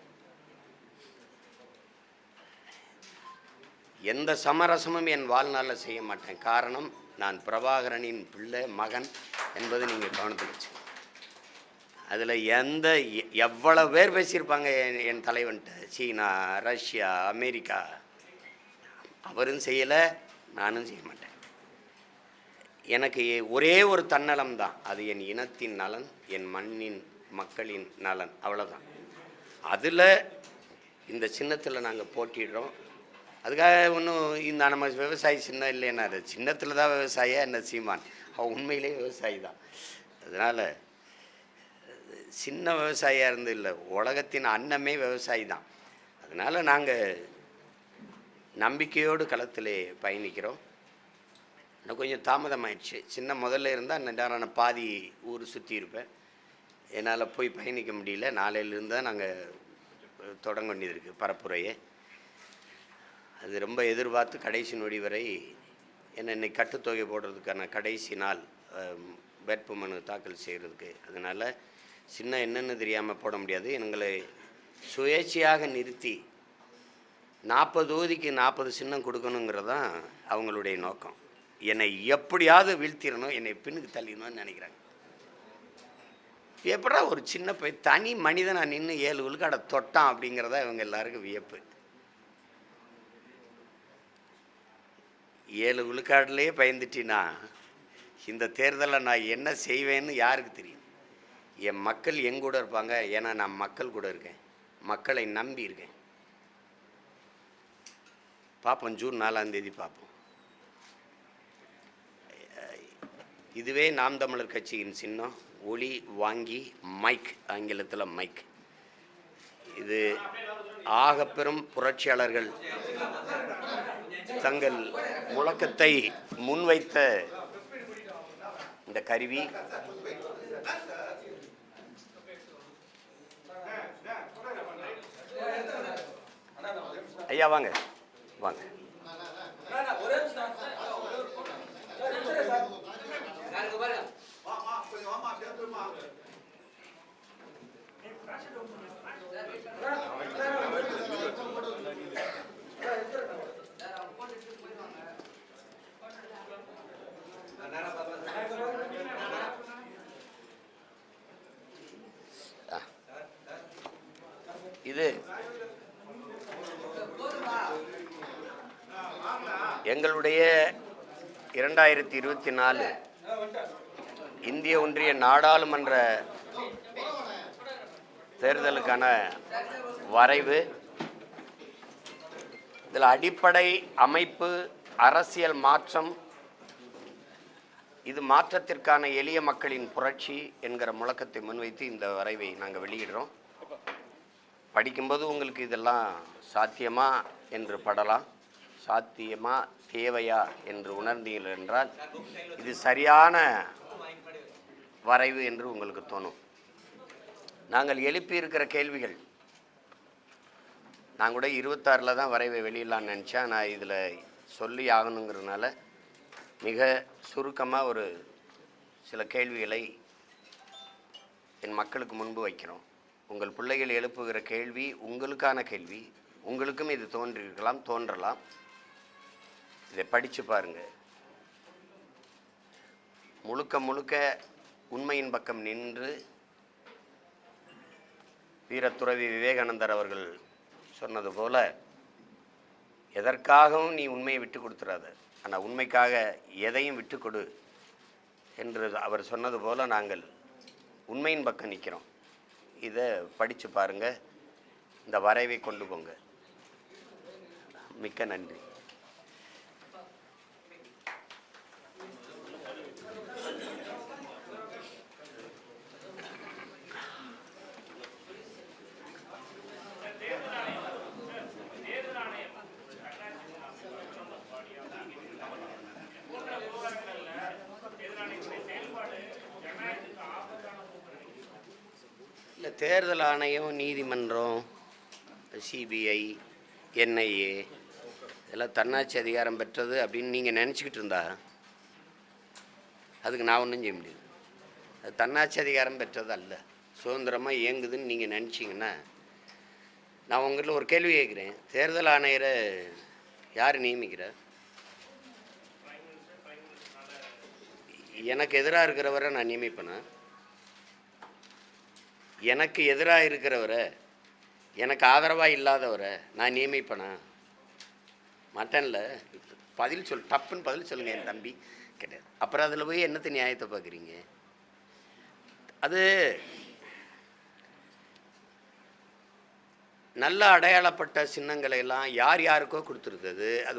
எந்த சமரசமும் என் வாழ்நாளில் செய்ய மாட்டேன். காரணம், நான் பிரபாகரனின் பிள்ளை மகன் என்பது நீங்கள் கவனத்தில் வச்சு. அதில் எவ்வளோ பேர் பேசியிருப்பாங்க என் தலைவன்கிட்ட, சீனா, ரஷ்யா, அமெரிக்கா. அவரும் செய்யலை, நானும் செய்ய மாட்டேன். எனக்கு ஒரே ஒரு தன்னலம் தான், அது என் இனத்தின் நலன், என் மண்ணின் மக்களின் நலன், அவ்வளோதான். அதில் இந்த சின்னத்தில் நாங்கள் போட்டிடுறோம். அதுக்காக ஒன்றும் இந்த நம்ம விவசாயி சின்னம் இல்லைன்னா, அது சின்னத்தில் தான் விவசாயியா என்ன சீமான், அவன் உண்மையிலே விவசாயி தான். அதனால் சின்ன விவசாயியாக இருந்து இல்லை, உலகத்தின் அன்னமே விவசாயி தான். அதனால் நாங்கள் நம்பிக்கையோடு களத்திலே பயணிக்கிறோம். இன்னும் கொஞ்சம் தாமதமாயிடுச்சு. சின்ன முதல்ல இருந்தால் நான் பாதி ஊர் சுற்றி இருப்பேன். என்னால் போய் பயணிக்க முடியல. நாளையிலிருந்து தான் நாங்கள் தொடங்க வேண்டியது இருக்குது பரப்புரையை. அது ரொம்ப எதிர்பார்த்து கடைசி நொடி வரை என்னை கட்டுத்தொகை போடுறதுக்கான கடைசி நாள் வேட்புமனு தாக்கல் செய்கிறதுக்கு. அதனால் சின்ன என்னென்னு தெரியாமல் போட முடியாது. எங்களை சுயேட்சையாக நிறுத்தி 40 தொகுதிக்கு 40 சின்னம் கொடுக்கணுங்கிறது தான் அவங்களுடைய நோக்கம். என்னை எப்படியாவது வீழ்த்திடணும், என்னை பின்னுக்கு தள்ளிடணும்னு நினைக்கிறாங்க. எப்படா ஒரு சின்ன தனி மனிதனை நின்று 7 விழுக்காடை தொட்டான் அப்படிங்கிறதா இவங்க எல்லாருக்கும் வியப்பு. 7 விழுக்காடுலேயே பயந்துட்டினா இந்த தேர்தலில் நான் என்ன செய்வேன்னு யாருக்கு தெரியும்? என் மக்கள் எங்கூட இருப்பாங்க. ஏன்னா நான் மக்கள் கூட இருக்கேன், மக்களை நம்பி இருக்கேன். பார்ப்போம், ஜூன் 4ஆம் தேதி பார்ப்போம். இதுவே நாம் தமிழர் கட்சியின் சின்னம். ஒளி வாங்கி மைக், ஆங்கிலத்தில் மைக். இது ஆகப்பெரும் புரட்சியாளர்கள் தங்கள் முழக்கத்தை முன்வைத்த இந்த கருவி. ஐயா வாங்க வாங்க. இது எங்களுடைய 2024 இந்திய ஒன்றிய நாடாளுமன்ற தேர்தலுக்கான வரைவு. இதில் அடிப்படை அமைப்பு அரசியல் மாற்றம், இது மாற்றத்திற்கான எளிய மக்களின் புரட்சி என்கிற முழக்கத்தை முன்வைத்து இந்த வரைவை நாங்கள் வெளியிடுறோம். படிக்கும்போது உங்களுக்கு இதெல்லாம் சாத்தியமா என்று படலாம். சாத்தியமா தேவையா என்று உணர்ந்தீர்கள் என்றால் இது சரியான வரைவு என்று உங்களுக்கு தோணும். நாங்கள் எழுப்பியிருக்கிற கேள்விகள், நான் கூட 26 தான் வரைவை வெளியிடலான்னு நினச்சேன். நான் இதில் சொல்லி ஆகணுங்கிறதுனால மிக சுருக்கமாக ஒரு சில கேள்விகளை என் மக்களுக்கு முன்பு வைக்கிறோம். உங்கள் பிள்ளைகள் எழுப்புகிற கேள்வி உங்களுக்கான கேள்வி. உங்களுக்கும் இது தோன்றியிருக்கலாம், தோன்றலாம். இதை படித்து பாருங்க. முழுக்க முழுக்க உண்மையின் பக்கம் நின்று வீரத்துறவி விவேகானந்தர் அவர்கள் சொன்னது போல, எதற்காகவும் நீ உண்மையை விட்டு கொடுத்துறாத, ஆனால் உண்மைக்காக எதையும் விட்டு கொடு என்று அவர் சொன்னது போல நாங்கள் உண்மையின் பக்கம் நிற்கிறோம். இதை படித்து பாருங்கள், இந்த வரைவை கொண்டு போங்க. மிக்க நன்றி. இல்லை, தேர்தல் ஆணையம், நீதிமன்றம், சிபிஐ, என்ஐஏ இதெல்லாம் தன்னாட்சி அதிகாரம் பெற்றது அப்படின்னு நீங்கள் நினச்சிக்கிட்டு இருந்தா அதுக்கு நான் ஒன்றும் செய்ய முடியாது. அது தன்னாட்சி அதிகாரம் பெற்றது அல்ல, சுதந்திரமாக இயங்குதுன்னு நீங்கள் நினச்சிங்கன்னா, நான் உங்கள்கிட்ட ஒரு கேள்வி கேட்குறேன். தேர்தல் ஆணையரை யார் நியமிக்கிறார்? எனக்கு எதிராக இருக்கிறவரை நான் நியமிப்பேனா? எனக்கு எதிராக இருக்கிறவரை, எனக்கு ஆதரவாக இல்லாதவரை நான் நியமிப்பேனா? மாட்டேன்ல. பதில் சொல், டப்புன்னு பதில் சொல்லுங்கள் என் தம்பி கிடையாது. அப்புறம் அதில் போய் என்னத்தை நியாயத்தை பார்க்குறீங்க? அது நல்ல அடையாளப்பட்ட சின்னங்களை எல்லாம் யார் யாருக்கோ கொடுத்துருக்குது. அது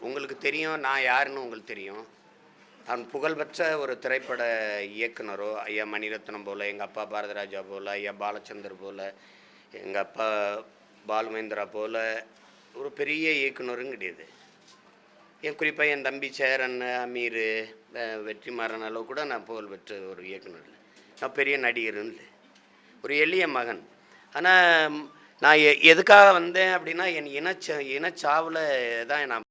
உங்களுக்கு தெரியும், நான் யாருன்னு உங்களுக்கு தெரியும். நான் புகழ்பெற்ற ஒரு திரைப்பட இயக்குனரோ, ஐயா மணிரத்னம் போல், எங்கள் அப்பா பாரதிராஜா போல், ஐயா பாலச்சந்தர் போல், எங்கள் அப்பா பாலுமேந்திரா போல் ஒரு பெரிய இயக்குனரும் கிடையாது. குறிப்பாக என் தம்பி சேரன், அமீர், வெற்றிமாறன் அளவு கூட நான் புகழ்பெற்ற ஒரு இயக்குனர் இல்லை. நான் பெரிய நடிகரும் இல்லை, ஒரு எளிய மகன். ஆனால் நான் எதுக்காக வந்தேன் அப்படின்னா, என் இனச்சாவில் தான் நான்